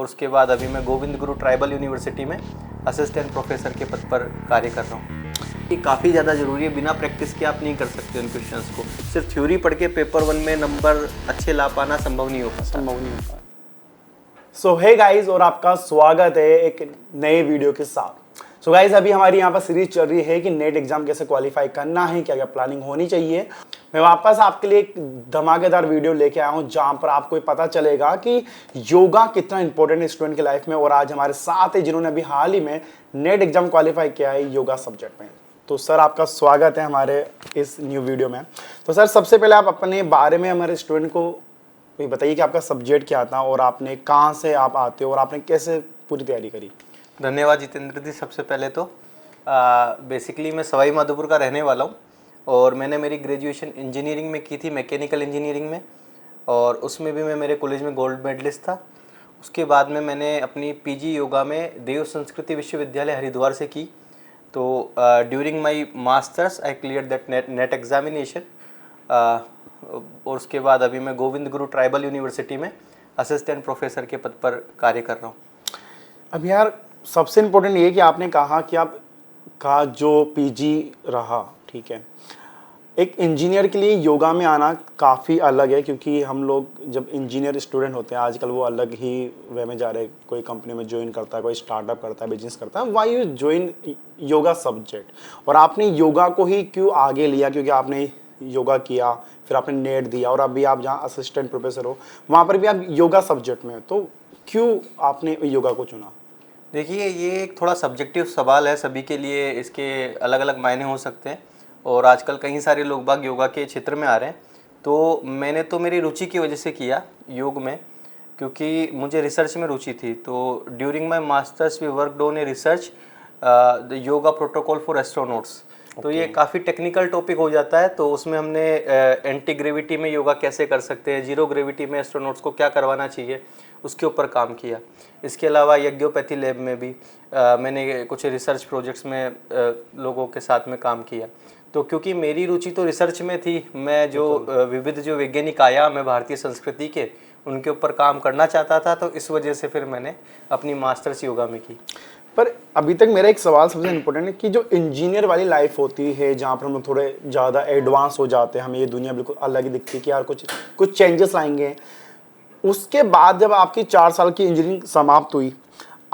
और उसके बाद अभी मैं गोविंद गुरु ट्राइबल यूनिवर्सिटी में असिस्टेंट प्रोफेसर के पद पर कार्य कर रहा हूँ। ये काफ़ी ज़्यादा ज़रूरी है, बिना प्रैक्टिस के आप नहीं कर सकते उन क्वेश्चंस को। सिर्फ थ्योरी पढ़ के पेपर 1 में नंबर अच्छे ला पाना संभव नहीं हो पाता। सो हे गाइस, और आपका स्वागत है एक नए वीडियो के साथ। सो गाइस, अभी हमारी यहाँ पर सीरीज चल रही है कि नेट एग्जाम कैसे क्वालिफाई करना है, क्या क्या प्लानिंग होनी चाहिए। मैं वापस आपके लिए एक धमाकेदार वीडियो लेके आया हूँ जहाँ पर आपको पता चलेगा कि योगा कितना इंपॉर्टेंट है स्टूडेंट की लाइफ में। और आज हमारे साथ है जिन्होंने अभी हाल ही में नेट एग्जाम क्वालिफाई किया है योगा सब्जेक्ट में। तो सर, आपका स्वागत है हमारे इस न्यू वीडियो में। तो सर, सबसे पहले आप अपने बारे में हमारे स्टूडेंट को बताइए कि आपका सब्जेक्ट क्या था और आपने कहाँ से आप आते हो और आपने कैसे पूरी तैयारी करी। धन्यवाद जितेंद्र जी। सबसे पहले तो बेसिकली मैं सवाई माधोपुर का रहने वाला हूँ और मैंने मेरी ग्रेजुएशन इंजीनियरिंग में की थी, मैकेनिकल इंजीनियरिंग में, और उसमें भी मैं मेरे कॉलेज में गोल्ड मेडलिस्ट था। उसके बाद में मैंने अपनी पीजी योगा में देव संस्कृति विश्वविद्यालय हरिद्वार से की। तो during my masters I clear that net examination. और उसके बाद अभी मैं गोविंद गुरु ट्राइबल यूनिवर्सिटी में असिस्टेंट प्रोफेसर के पद पर कार्य कर रहा हूँ। अब यार, सबसे इम्पोर्टेंट ये कि आपने कहा कि आपका जो पीजी रहा, ठीक है, एक इंजीनियर के लिए योगा में आना काफ़ी अलग है, क्योंकि हम लोग जब इंजीनियर स्टूडेंट होते हैं आजकल वो अलग ही वे में जा रहे हैं। कोई कंपनी में ज्वाइन करता है, कोई स्टार्टअप करता है, बिजनेस करता है। Why you join yoga subject, और आपने योगा को ही क्यों आगे लिया? क्योंकि आपने योगा किया, फिर आपने नेट दिया, और अभी आप जहाँ असिस्टेंट प्रोफेसर हो वहाँ पर भी आप योगा सब्जेक्ट में, तो क्यों आपने योगा को चुना? देखिए, ये एक थोड़ा सब्जेक्टिव सवाल है, सभी के लिए इसके अलग अलग मायने हो सकते हैं, और आजकल कई सारे लोग बाग योगा के क्षेत्र में आ रहे हैं। तो मैंने तो मेरी रुचि की वजह से किया योग में, क्योंकि मुझे रिसर्च में रुचि थी। तो during my masters we worked on a research the yoga protocol for astronauts. तो ये काफ़ी टेक्निकल टॉपिक हो जाता है। तो उसमें हमने एंटी ग्रेविटी में योगा कैसे कर सकते हैं, जीरो ग्रेविटी में एस्ट्रोनॉट्स को क्या करवाना चाहिए, उसके ऊपर काम किया। इसके अलावा यज्ञोपैथी लैब में भी मैंने कुछ रिसर्च प्रोजेक्ट्स में लोगों के साथ में काम किया। तो क्योंकि मेरी रुचि तो रिसर्च में थी, मैं जो विविध जो वैज्ञानिक आयाम है भारतीय संस्कृति के, उनके ऊपर काम करना चाहता था। तो इस वजह से फिर मैंने अपनी मास्टर्स योगा में की। पर अभी तक मेरा एक सवाल सबसे इम्पोर्टेंट है कि जो इंजीनियर वाली लाइफ होती है जहाँ पर हम लोग थोड़े ज़्यादा एडवांस हो जाते हैं, हमें ये दुनिया बिल्कुल अलग ही दिखती है कि यार कुछ चेंजेस लाएंगे। उसके बाद जब आपकी 4 साल की इंजीनियरिंग समाप्त हुई,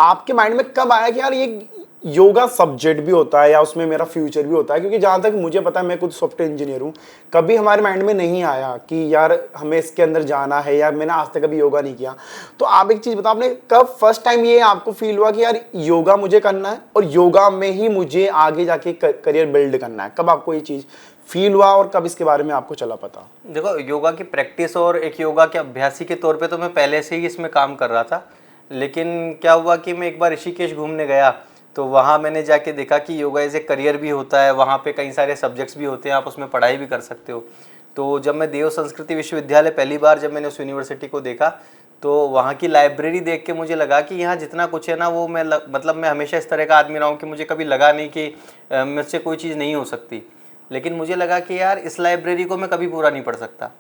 आपके माइंड में कब आया कि यार ये योगा सब्जेक्ट भी होता है या उसमें मेरा फ्यूचर भी होता है? क्योंकि जहाँ तक मुझे पता है, मैं खुद सॉफ्टवेयर इंजीनियर हूँ, कभी हमारे माइंड में नहीं आया कि यार हमें इसके अंदर जाना है, या मैंने आज तक कभी योगा नहीं किया। तो आप एक चीज़ बताओ, आपने कब फर्स्ट टाइम ये आपको फील हुआ कि यार योगा मुझे करना है और योगा में ही मुझे आगे जाके करियर बिल्ड करना है? कब आपको ये चीज़ फील हुआ और कब इसके बारे में आपको चला पता? देखो, योगा की प्रैक्टिस और एक योगा के अभ्यासी के तौर पे तो मैं पहले से ही इसमें काम कर रहा था। लेकिन क्या हुआ कि मैं एक बार ऋषिकेश घूमने गया, तो वहाँ मैंने जाके देखा कि योगा एज ए करियर भी होता है। वहाँ पे कई सारे सब्जेक्ट्स भी होते हैं, आप उसमें पढ़ाई भी कर सकते हो। तो जब मैं देव संस्कृति विश्वविद्यालय पहली बार जब मैंने उस यूनिवर्सिटी को देखा, तो वहाँ की लाइब्रेरी देख के मुझे लगा कि यहाँ जितना कुछ है ना, वो मैं हमेशा इस तरह का आदमी रहा हूँ कि मुझे कभी लगा नहीं कि मुझसे कोई चीज़ नहीं हो सकती। लेकिन मुझे लगा कि यार इस लाइब्रेरी को मैं कभी पूरा नहीं पढ़ सकता।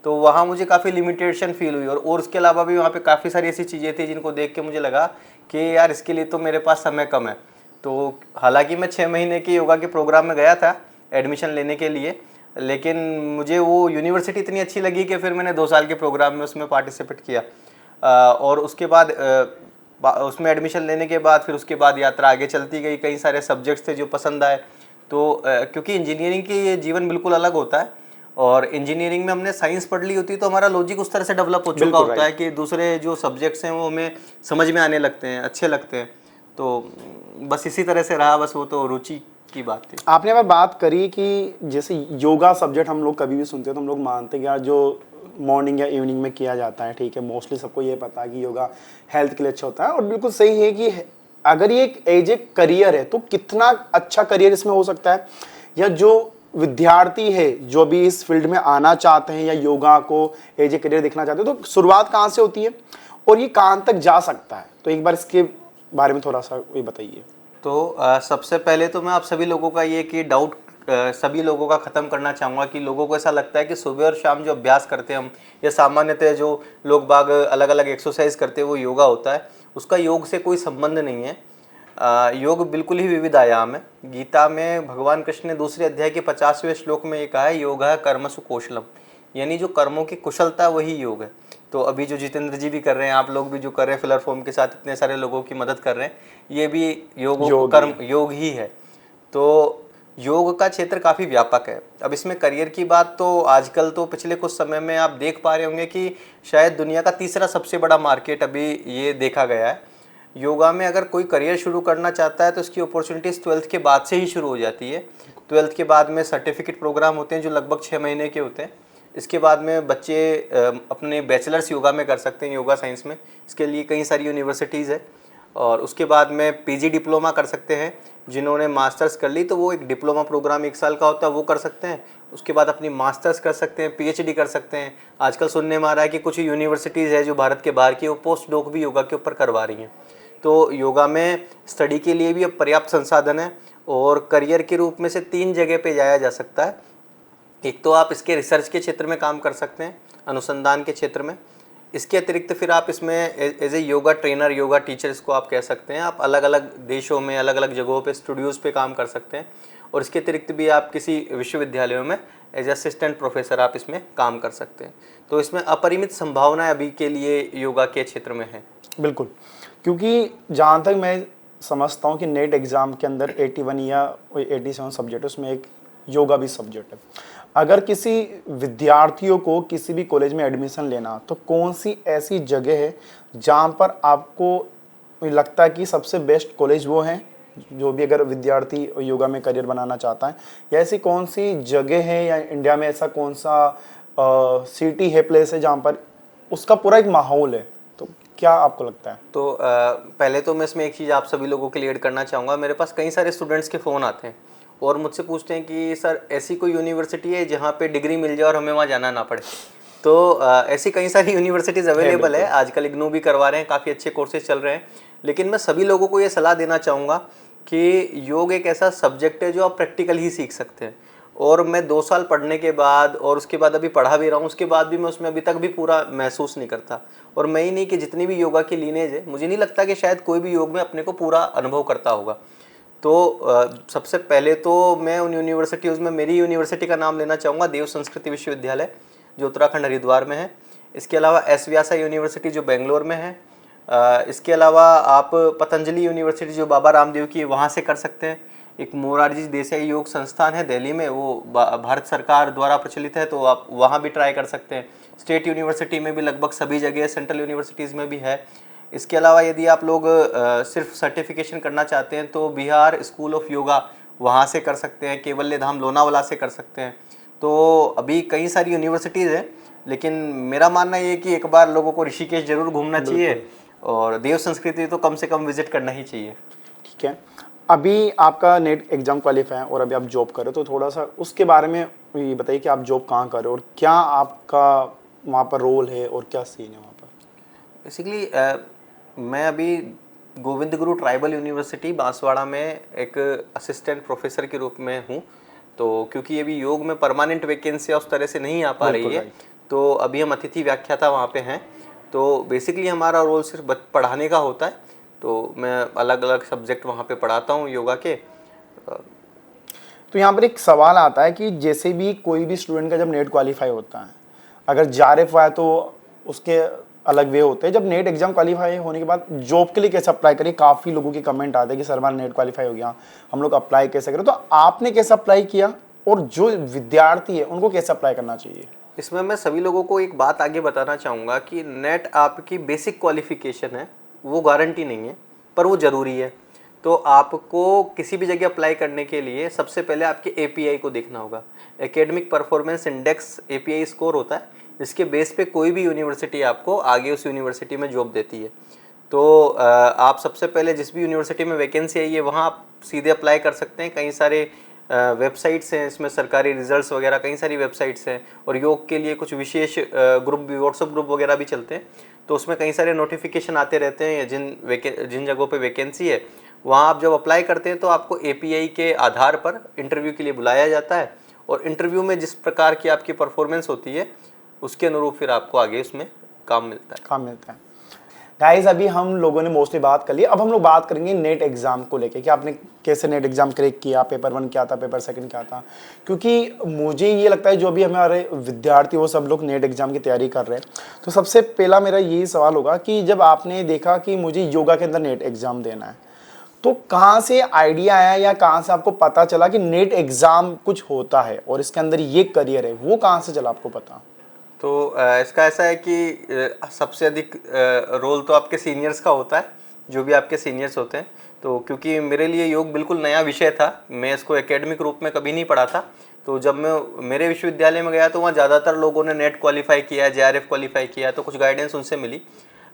तो वहाँ मुझे काफ़ी लिमिटेशन फील हुई। और उसके अलावा भी वहाँ पे काफ़ी सारी ऐसी चीज़ें थी जिनको देख के मुझे लगा कि यार इसके लिए तो मेरे पास समय कम है। तो हालांकि मैं 6 महीने के योगा के प्रोग्राम में गया था एडमिशन लेने के लिए, लेकिन मुझे वो यूनिवर्सिटी इतनी अच्छी लगी कि फिर मैंने 2 साल के प्रोग्राम में उसमें पार्टिसिपेट किया। और उसके बाद उसमें एडमिशन लेने के बाद फिर उसके बाद यात्रा आगे चलती गई। कई सारे सब्जेक्ट्स थे जो पसंद आए। तो क्योंकि इंजीनियरिंग की ये जीवन बिल्कुल अलग होता है, और इंजीनियरिंग में हमने साइंस पढ़ ली होती है तो हमारा लॉजिक उस तरह से डेवलप हो चुका होता है कि दूसरे जो सब्जेक्ट्स हैं वो हमें समझ में आने लगते हैं, अच्छे लगते हैं। तो बस इसी तरह से रहा, बस वो तो रुचि की बात थी। आपने अगर बात करी कि जैसे योगा सब्जेक्ट हम लोग कभी भी सुनते हैं तो हम लोग मानते हैं कि यार जो मॉर्निंग या इवनिंग में किया जाता है, ठीक है, मोस्टली सबको ये पता है कि योगा हेल्थ के लिए अच्छा होता है। और बिल्कुल सही है कि अगर ये एक एज ए करियर है तो कितना अच्छा करियर इसमें हो सकता है। या जो विद्यार्थी है जो भी इस फील्ड में आना चाहते हैं या योगा को एज ए करियर देखना चाहते हैं, तो शुरुआत कहाँ से होती है और ये कहाँ तक जा सकता है? तो एक बार इसके बारे में थोड़ा सा ये बताइए। तो सबसे पहले तो मैं आप सभी लोगों का ये कि डाउट सभी लोगों का ख़त्म करना चाहूँगा कि लोगों को ऐसा लगता है कि सुबह और शाम जो अभ्यास करते हैं हम, या सामान्यतः जो लोग बाग अलग अलग एक्सरसाइज करते हैं वो योगा होता है। उसका योग से कोई संबंध नहीं है। योग बिल्कुल ही विविध आयाम है। गीता में भगवान कृष्ण ने दूसरे अध्याय के 50वें श्लोक में ये कहा है, योगः कर्मसु कौशलम, यानी जो कर्मों की कुशलता वही योग है। तो अभी जो जितेंद्र जी भी कर रहे हैं, आप लोग भी जो कर रहे हैं फिलर फॉर्म के साथ इतने सारे लोगों की मदद कर रहे हैं, ये भी योग ही है। तो योग का क्षेत्र काफ़ी व्यापक है। अब इसमें करियर की बात तो आजकल तो पिछले कुछ समय में आप देख पा रहे होंगे कि शायद दुनिया का तीसरा सबसे बड़ा मार्केट अभी ये देखा गया है। योगा में अगर कोई करियर शुरू करना चाहता है तो उसकी अपॉर्चुनिटीज़ 12th के बाद से ही शुरू हो जाती है। 12th के बाद में सर्टिफिकेट प्रोग्राम होते हैं जो लगभग 6 महीने के होते हैं। इसके बाद में बच्चे अपने बैचलर्स योगा में कर सकते हैं, योगा साइंस में। इसके लिए कई सारी यूनिवर्सिटीज़ है। और उसके बाद में पीजी डिप्लोमा कर सकते हैं। जिन्होंने मास्टर्स कर ली तो वो एक डिप्लोमा प्रोग्राम 1 साल का होता है, वो कर सकते हैं। उसके बाद अपनी मास्टर्स कर सकते हैं, पीएचडी कर सकते हैं। आजकल सुनने में आ रहा है कि कुछ यूनिवर्सिटीज़ है जो भारत के बाहर की, वो पोस्ट डॉक भी योगा के ऊपर करवा रही हैं। तो योगा में स्टडी के लिए भी अब पर्याप्त संसाधन है। और करियर के रूप में से 3 जगह पे जाया जा सकता है। एक तो आप इसके रिसर्च के क्षेत्र में काम कर सकते हैं, अनुसंधान के क्षेत्र में। इसके अतिरिक्त फिर आप इसमें as a yoga trainer, yoga teacher इसको आप कह सकते हैं, आप अलग अलग देशों में अलग अलग जगहों पे स्टूडियोज़ पे काम कर सकते हैं। और इसके अतिरिक्त भी आप किसी विश्वविद्यालयों में एज असिस्टेंट प्रोफेसर आप इसमें काम कर सकते हैं। तो इसमें अपरिमित संभावनाएं अभी के लिए योगा के क्षेत्र में हैं। बिल्कुल, क्योंकि जहाँ तक मैं समझता हूँ कि नेट एग्ज़ाम के अंदर 81 या 87 सब्जेक्ट है, उसमें एक योगा भी सब्जेक्ट है। अगर किसी विद्यार्थियों को किसी भी कॉलेज में एडमिशन लेना, तो कौन सी ऐसी जगह है जहाँ पर आपको लगता है कि सबसे बेस्ट कॉलेज वो है, जो भी अगर विद्यार्थी योगा में करियर बनाना चाहता है, या ऐसी कौन सी जगह है या इंडिया में ऐसा कौन सा सिटी है, प्लेस है जहाँ पर उसका पूरा एक माहौल है? तो क्या आपको लगता है? तो पहले तो मैं इसमें एक चीज़ आप सभी लोगों के लिए ऐड करना चाहूँगा। मेरे पास कई सारे स्टूडेंट्स के फ़ोन आते हैं और मुझसे पूछते हैं कि सर ऐसी कोई यूनिवर्सिटी है जहाँ पे डिग्री मिल जाए और हमें वहाँ जाना ना पड़े। तो ऐसी कई सारी यूनिवर्सिटीज़ अवेलेबल है। आजकल इग्नू भी करवा रहे हैं, काफ़ी अच्छे कोर्सेज चल रहे हैं। लेकिन मैं सभी लोगों को ये सलाह देना चाहूँगा कि योग एक ऐसा सब्जेक्ट है जो आप प्रैक्टिकल ही सीख सकते हैं। और मैं 2 साल पढ़ने के बाद और उसके बाद अभी पढ़ा भी रहा हूँ, उसके बाद भी मैं उसमें अभी तक भी पूरा महसूस नहीं करता। और मैं ही नहीं कि जितनी भी योगा की लीनेज है, मुझे नहीं लगता कि शायद कोई भी योग में अपने को पूरा अनुभव करता होगा। तो सबसे पहले तो मैं उन यूनिवर्सिटीज़ में मेरी यूनिवर्सिटी का नाम लेना चाहूँगा, देव संस्कृति विश्वविद्यालय जो उत्तराखंड हरिद्वार में है। इसके अलावा एस व्यासा यूनिवर्सिटी जो बेंगलोर में है। इसके अलावा आप पतंजलि यूनिवर्सिटी जो बाबा रामदेव की, वहाँ से कर सकते हैं। एक मोरारजी देसाई योग संस्थान है दिल्ली में, वो भारत सरकार द्वारा प्रचलित है, तो आप वहाँ भी ट्राई कर सकते हैं। स्टेट यूनिवर्सिटी में भी लगभग सभी जगह, सेंट्रल यूनिवर्सिटीज़ में भी है। इसके अलावा यदि आप लोग सिर्फ सर्टिफिकेशन करना चाहते हैं तो बिहार स्कूल ऑफ योगा वहाँ से कर सकते हैं, केवल्य धाम लोनावाला से कर सकते हैं। तो अभी कई सारी यूनिवर्सिटीज़ हैं, लेकिन मेरा मानना ये है कि एक बार लोगों को ऋषिकेश जरूर घूमना चाहिए और देव संस्कृति तो कम से कम विजिट करना ही चाहिए। ठीक है, अभी आपका नेट एग्ज़ाम क्वालिफाई है और अभी आप जॉब कर रहे हो, तो थोड़ा सा उसके बारे में ये बताइए कि आप जॉब कहाँ कर रहे हो और क्या आपका वहाँ पर रोल है और क्या सीन है वहाँ पर? बेसिकली मैं अभी गोविंद गुरु ट्राइबल यूनिवर्सिटी बांसवाड़ा में एक असिस्टेंट प्रोफेसर के रूप में हूँ। तो क्योंकि अभी योग में परमानेंट वैकेंसी उस तरह से नहीं आ पा रही है, तो अभी हम अतिथि व्याख्याता वहाँ पे हैं। तो बेसिकली हमारा रोल सिर्फ पढ़ाने का होता है। तो मैं अलग अलग सब्जेक्ट वहाँ पे पढ़ाता हूँ योगा के। तो यहाँ पर एक सवाल आता है कि जैसे भी कोई भी स्टूडेंट का जब नेट क्वालिफाई होता है, अगर JRF है तो उसके अलग वे होते हैं। जब नेट एग्जाम क्वालिफाई होने के बाद जॉब के लिए कैसे अप्लाई करें? काफ़ी लोगों के कमेंट आते हैं कि सर हमारा नेट क्वालिफाई हो गया, हम लोग अप्लाई कैसे करें? तो आपने कैसे अप्लाई किया और जो विद्यार्थी है उनको कैसे अप्लाई करना चाहिए? इसमें मैं सभी लोगों को एक बात आगे बताना चाहूँगा कि नेट आपकी बेसिक क्वालिफिकेशन है, वो गारंटी नहीं है, पर वो ज़रूरी है। तो आपको किसी भी जगह अप्लाई करने के लिए सबसे पहले आपके API को देखना होगा। Academic performance index API score होता है, जिसके बेस पे कोई भी यूनिवर्सिटी आपको आगे उस यूनिवर्सिटी में जॉब देती है। तो आप सबसे पहले जिस भी यूनिवर्सिटी में वैकेंसी आई है वहाँ आप सीधे अप्लाई कर सकते हैं। कई सारे वेबसाइट्स हैं, इसमें सरकारी रिजल्ट्स वगैरह कई सारी वेबसाइट्स हैं। और योग के लिए कुछ विशेष ग्रुप भी, व्हाट्सएप ग्रुप वगैरह भी चलते हैं। तो उसमें कई सारे नोटिफिकेशन आते रहते हैं जिन जगहों पे वैकेंसी है, वहाँ आप जब अप्लाई करते हैं तो आपको API के आधार पर इंटरव्यू के लिए बुलाया जाता है। और इंटरव्यू में जिस प्रकार की आपकी परफॉर्मेंस होती है उसके अनुरूप फिर आपको आगे उसमें काम मिलता है। गाइस अभी हम लोगों ने मोस्टली बात कर ली, अब हम लोग बात करेंगे नेट एग्जाम को लेके कि आपने कैसे नेट एग्जाम क्रैक किया, पेपर 1 क्या था, पेपर 2 क्या था। क्योंकि मुझे ये लगता है जो भी हमारे विद्यार्थी वो सब लोग नेट एग्जाम की तैयारी कर रहे हैं, तो सबसे पहला मेरा यही सवाल होगा कि जब आपने देखा कि मुझे योगा के अंदर नेट एग्जाम देना है, तो कहाँ से आइडिया आया या कहाँ से आपको पता चला कि नेट एग्जाम कुछ होता है और इसके अंदर ये करियर है, वो कहाँ से चला आपको पता? तो इसका ऐसा है कि सबसे अधिक रोल तो आपके सीनियर्स का होता है, जो भी आपके सीनियर्स होते हैं। तो क्योंकि मेरे लिए योग बिल्कुल नया विषय था, मैं इसको एकेडमिक रूप में कभी नहीं पढ़ा था। तो जब मैं मेरे विश्वविद्यालय में गया तो वहाँ ज़्यादातर लोगों ने नेट क्वालिफाई किया, जेआरएफ क्वालिफाई किया, तो कुछ गाइडेंस उनसे मिली।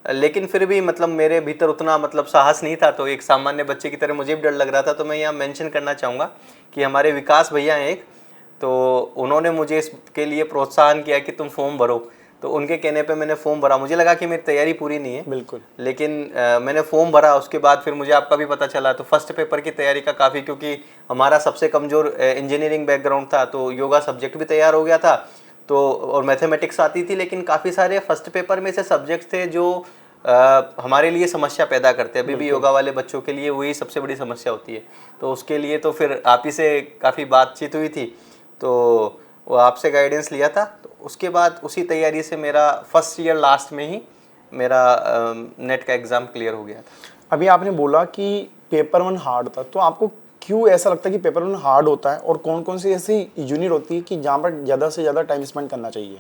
लेकिन फिर भी मतलब मेरे भीतर उतना मतलब साहस नहीं था, तो एक सामान्य बच्चे की तरह मुझे भी डर लग रहा था। तो मैं यहाँ मेंशन करना चाहूँगा कि हमारे विकास भैया हैं एक, तो उन्होंने मुझे इसके लिए प्रोत्साहन किया कि तुम फॉर्म भरो। तो उनके कहने पे मैंने फॉर्म भरा। मुझे लगा कि मेरी तैयारी पूरी नहीं है, बिल्कुल, लेकिन मैंने फॉर्म भरा। उसके बाद फिर मुझे आपका भी पता चला, तो फर्स्ट पेपर की तैयारी का काफ़ी, क्योंकि हमारा सबसे कमज़ोर इंजीनियरिंग बैकग्राउंड था, तो योगा सब्जेक्ट भी तैयार हो गया था, तो और मैथमेटिक्स आती थी। लेकिन काफ़ी सारे फर्स्ट पेपर में से सब्जेक्ट्स थे जो हमारे लिए समस्या पैदा करते हैं। अभी भी योगा वाले बच्चों के लिए वही सबसे बड़ी समस्या होती है। तो उसके लिए तो फिर आप ही से काफ़ी बातचीत हुई थी, तो वो आपसे गाइडेंस लिया था। तो उसके बाद उसी तैयारी से मेरा फर्स्ट ईयर लास्ट में ही मेरा नेट का एग्ज़ाम क्लियर हो गया था। अभी आपने बोला कि पेपर 1 हार्ड था, तो आपको क्यों ऐसा लगता है कि पेपर 1 हार्ड होता है और कौन कौन सी ऐसी यूनिट होती है कि जहाँ पर ज़्यादा से ज़्यादा टाइम स्पेंड करना चाहिए?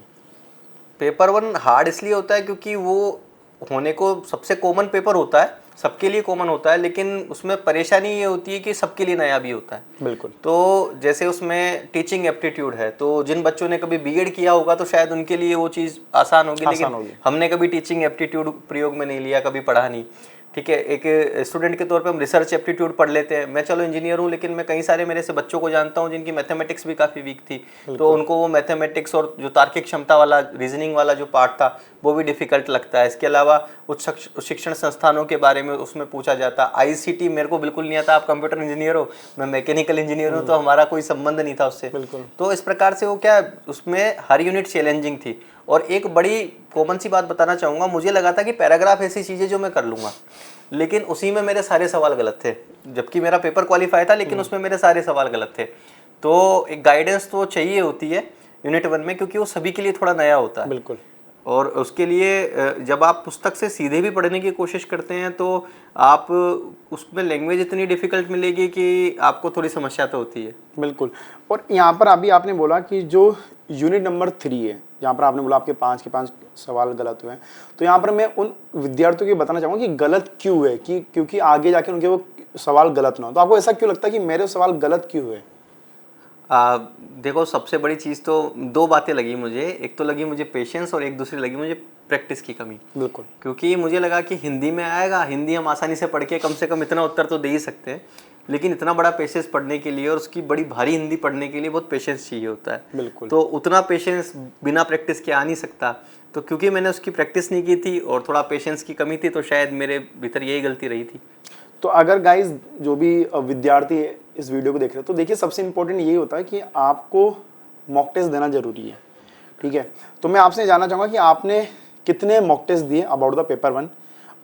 पेपर 1 हार्ड इसलिए होता है क्योंकि वो होने को सबसे कॉमन पेपर होता है, सबके लिए कॉमन होता है, लेकिन उसमें परेशानी ये होती है कि सबके लिए नया भी होता है। बिल्कुल। तो जैसे उसमें टीचिंग एप्टीट्यूड है, तो जिन बच्चों ने कभी बीएड किया होगा तो शायद उनके लिए वो चीज़ आसान होगी, लेकिन हमने कभी टीचिंग एप्टीट्यूड प्रयोग में नहीं लिया, कभी पढ़ा नहीं। ठीक है, एक स्टूडेंट के तौर पे हम रिसर्च एप्टीट्यूड पढ़ लेते हैं। मैं चलो इंजीनियर हूँ, लेकिन मैं कई सारे मेरे से बच्चों को जानता हूँ जिनकी मैथमेटिक्स भी काफ़ी वीक थी, तो उनको वो मैथमेटिक्स और जो तार्किक क्षमता वाला रीजनिंग वाला जो पार्ट था वो भी डिफिकल्ट लगता है। इसके अलावा उच्च शिक्षण संस्थानों के बारे में उसमें पूछा जाता। आईसीटी मेरे को बिल्कुल नहीं आता, आप कंप्यूटर इंजीनियर हो, मैं मैकेनिकल इंजीनियर हूँ, तो हमारा कोई संबंध नहीं था उससे। तो इस प्रकार से वो क्या, उसमें हर यूनिट चैलेंजिंग थी। और एक बड़ी कॉमन सी बात बताना चाहूँगा, मुझे लगा था कि पैराग्राफ ऐसी चीज़ें जो मैं कर लूँगा, लेकिन उसी में मेरे सारे सवाल गलत थे। जबकि मेरा पेपर क्वालिफाई था, लेकिन उसमें मेरे सारे सवाल गलत थे। तो एक गाइडेंस तो चाहिए होती है यूनिट 1 में, क्योंकि वो सभी के लिए थोड़ा नया होता है। बिल्कुल। और उसके लिए जब आप पुस्तक से सीधे भी पढ़ने की कोशिश करते हैं तो आप उसमें लैंग्वेज इतनी डिफ़िकल्ट मिलेगी कि आपको थोड़ी समस्या तो होती है। बिल्कुल। और यहाँ पर अभी आपने बोला कि जो यूनिट नंबर 3 है, जहाँ पर आपने बोला आपके 5 के 5 सवाल गलत हुए हैं, तो यहाँ पर मैं उन विद्यार्थियों को बताना चाहूँगा कि गलत क्यों है, कि क्योंकि आगे जाके उनके वो सवाल गलत ना हो। तो आपको ऐसा क्यों लगता है कि मेरे सवाल गलत क्यों हुए? देखो, सबसे बड़ी चीज़ तो 2 बातें लगी मुझे। एक तो लगी मुझे पेशेंस, और एक दूसरी लगी मुझे प्रैक्टिस की कमी। बिल्कुल। क्योंकि मुझे लगा कि हिंदी में आएगा, हिंदी हम आसानी से पढ़ के कम से कम इतना उत्तर तो दे ही सकते हैं, लेकिन इतना बड़ा पेशेंस पढ़ने के लिए और उसकी बड़ी भारी हिंदी पढ़ने के लिए बहुत पेशेंस चाहिए होता है। बिल्कुल। तो उतना पेशेंस बिना प्रैक्टिस के आ नहीं सकता। तो क्योंकि मैंने उसकी प्रैक्टिस नहीं की थी और थोड़ा पेशेंस की कमी थी, तो शायद मेरे भीतर यही गलती रही थी। तो अगर गाइस जो भी विद्यार्थी इस वीडियो को देख रहे हो, तो देखिए सबसे इम्पोर्टेंट यही होता है कि आपको मॉक टेस्ट देना जरूरी है। ठीक है, तो मैं आपसे जानना चाहूँगा कि आपने कितने मॉक टेस्ट दिए अबाउट द पेपर 1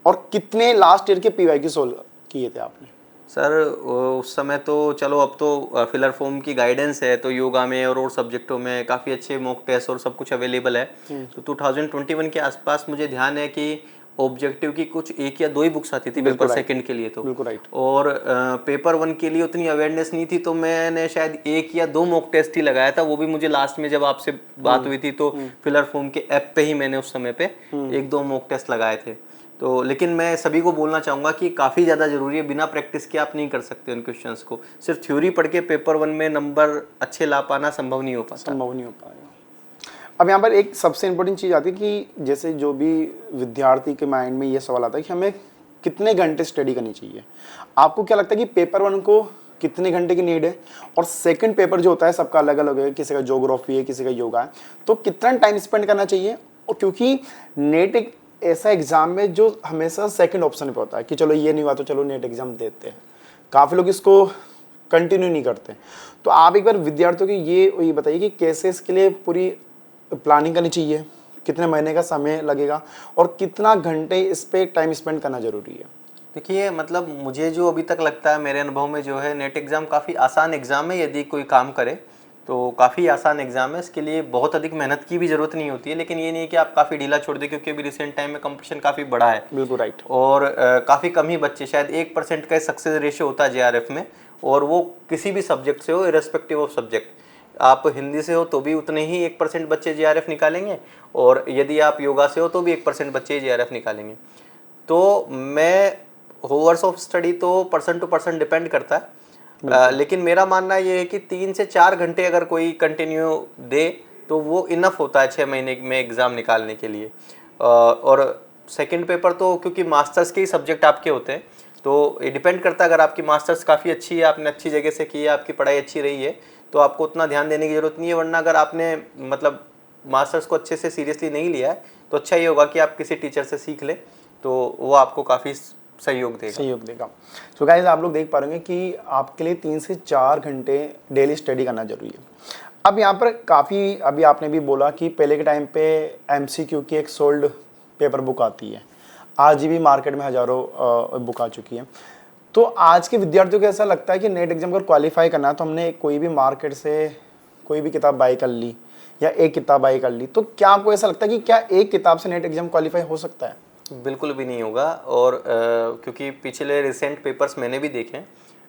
और कितने लास्ट ईयर के पीवाईक्यू सोल्व किए थे आपने? सर उस समय तो चलो, अब तो फिलर फॉर्म की गाइडेंस है, तो योगा में और सब्जेक्टों में काफ़ी अच्छे मॉक टेस्ट और सब कुछ अवेलेबल है। तो 2021 के आसपास मुझे ध्यान है कि ऑब्जेक्टिव की कुछ 1 या 2 ही बुक्स आती थी पेपर सेकंड के लिए। तो बिल्कुल राइट। और पेपर 1 के लिए उतनी अवेयरनेस नहीं थी, तो मैंने शायद 1 या 2 मॉक टेस्ट ही लगाया था। वो भी मुझे लास्ट में जब आपसे बात हुई थी तो फिलर फॉर्म के ऐप पे ही मैंने उस समय पे 1-2 मॉक टेस्ट लगाए थे। तो लेकिन मैं सभी को बोलना चाहूँगा कि काफ़ी ज़्यादा ज़रूरी है, बिना प्रैक्टिस के आप नहीं कर सकते उन क्वेश्चंस को। सिर्फ थ्योरी पढ़ के पेपर 1 में नंबर अच्छे ला पाना संभव नहीं हो पाता। अब यहाँ पर एक सबसे इम्पोर्टेंट चीज़ आती है कि जैसे जो भी विद्यार्थी के माइंड में ये सवाल आता है कि हमें कितने घंटे स्टडी करनी चाहिए। आपको क्या लगता है कि पेपर 1 को कितने घंटे की नीड है, और सेकंड पेपर जो होता है सबका अलग अलग है, किसी का ज्योग्राफी है, किसी का योगा है, तो कितना टाइम स्पेंड करना चाहिए? और क्योंकि नेट एक ऐसा एग्ज़ाम है जो हमेशा सेकंड ऑप्शन पे होता है कि चलो ये नहीं हुआ तो चलो नेट एग्ज़ाम देते हैं, काफ़ी लोग इसको कंटिन्यू नहीं करते। तो आप एक बार विद्यार्थियों की ये बताइए कि कैसे इसके लिए पूरी प्लानिंग करनी चाहिए, कितने महीने का समय लगेगा और कितना घंटे इस पे टाइम स्पेंड करना ज़रूरी है? देखिए मतलब मुझे जो अभी तक लगता है मेरे अनुभव में जो है नेट एग्ज़ाम काफ़ी आसान एग्ज़ाम है। यदि कोई काम करे तो काफ़ी आसान एग्ज़ाम है। इसके लिए बहुत अधिक मेहनत की भी ज़रूरत नहीं होती है, लेकिन ये नहीं है कि आप काफ़ी ढीला छोड़ दें, क्योंकि अभी रिसेंट टाइम में कंपटीशन काफ़ी बड़ा है बिल्कुल राइट। और काफ़ी कम ही बच्चे, शायद 1% का सक्सेस रेशियो होता है जेआरएफ में, और वो किसी भी सब्जेक्ट से हो, इरेस्पेक्टिव ऑफ सब्जेक्ट। आप हिंदी से हो तो भी उतने ही 1% बच्चे जेआरएफ निकालेंगे, और यदि आप योगा से हो तो भी 1% बच्चे जेआरएफ निकालेंगे। तो मैं होवर्स ऑफ स्टडी तो पर्सन टू पर्सन डिपेंड करता है, लेकिन मेरा मानना ये है कि 3 से 4 घंटे अगर कोई कंटिन्यू दे तो वो इनफ होता है 6 महीने में एग्ज़ाम निकालने के लिए। और सेकंड पेपर तो क्योंकि मास्टर्स के ही सब्जेक्ट आपके होते हैं, तो ये डिपेंड करता है। अगर आपकी मास्टर्स काफ़ी अच्छी है, आपने अच्छी जगह से की है, आपकी पढ़ाई अच्छी रही है, तो आपको उतना ध्यान देने की ज़रूरत नहीं है। वरना अगर आपने मतलब मास्टर्स को अच्छे से सीरियसली नहीं लिया है तो अच्छा ये होगा कि आप किसी टीचर से सीख लें, तो वो आपको काफ़ी सहयोग देगा। तो गाइस आप लोग देख पा रहे होंगे कि आपके लिए 3 से 4 घंटे डेली स्टडी करना जरूरी है। अब यहाँ पर काफ़ी, अभी आपने भी बोला कि पहले के टाइम पे एमसीक्यू की एक सोल्ड पेपर बुक आती है, आज भी मार्केट में हज़ारों बुक आ चुकी है। तो आज के विद्यार्थियों को ऐसा लगता है कि नेट एग्जाम अगर क्वालिफाई करना है तो हमने कोई भी मार्केट से कोई भी किताब बाई कर ली या एक किताब बाई कर ली, तो क्या आपको ऐसा लगता है कि क्या एक किताब से नेट एग्जाम क्वालिफाई हो सकता है? बिल्कुल भी नहीं होगा। और क्योंकि पिछले रिसेंट पेपर्स मैंने भी देखे हैं,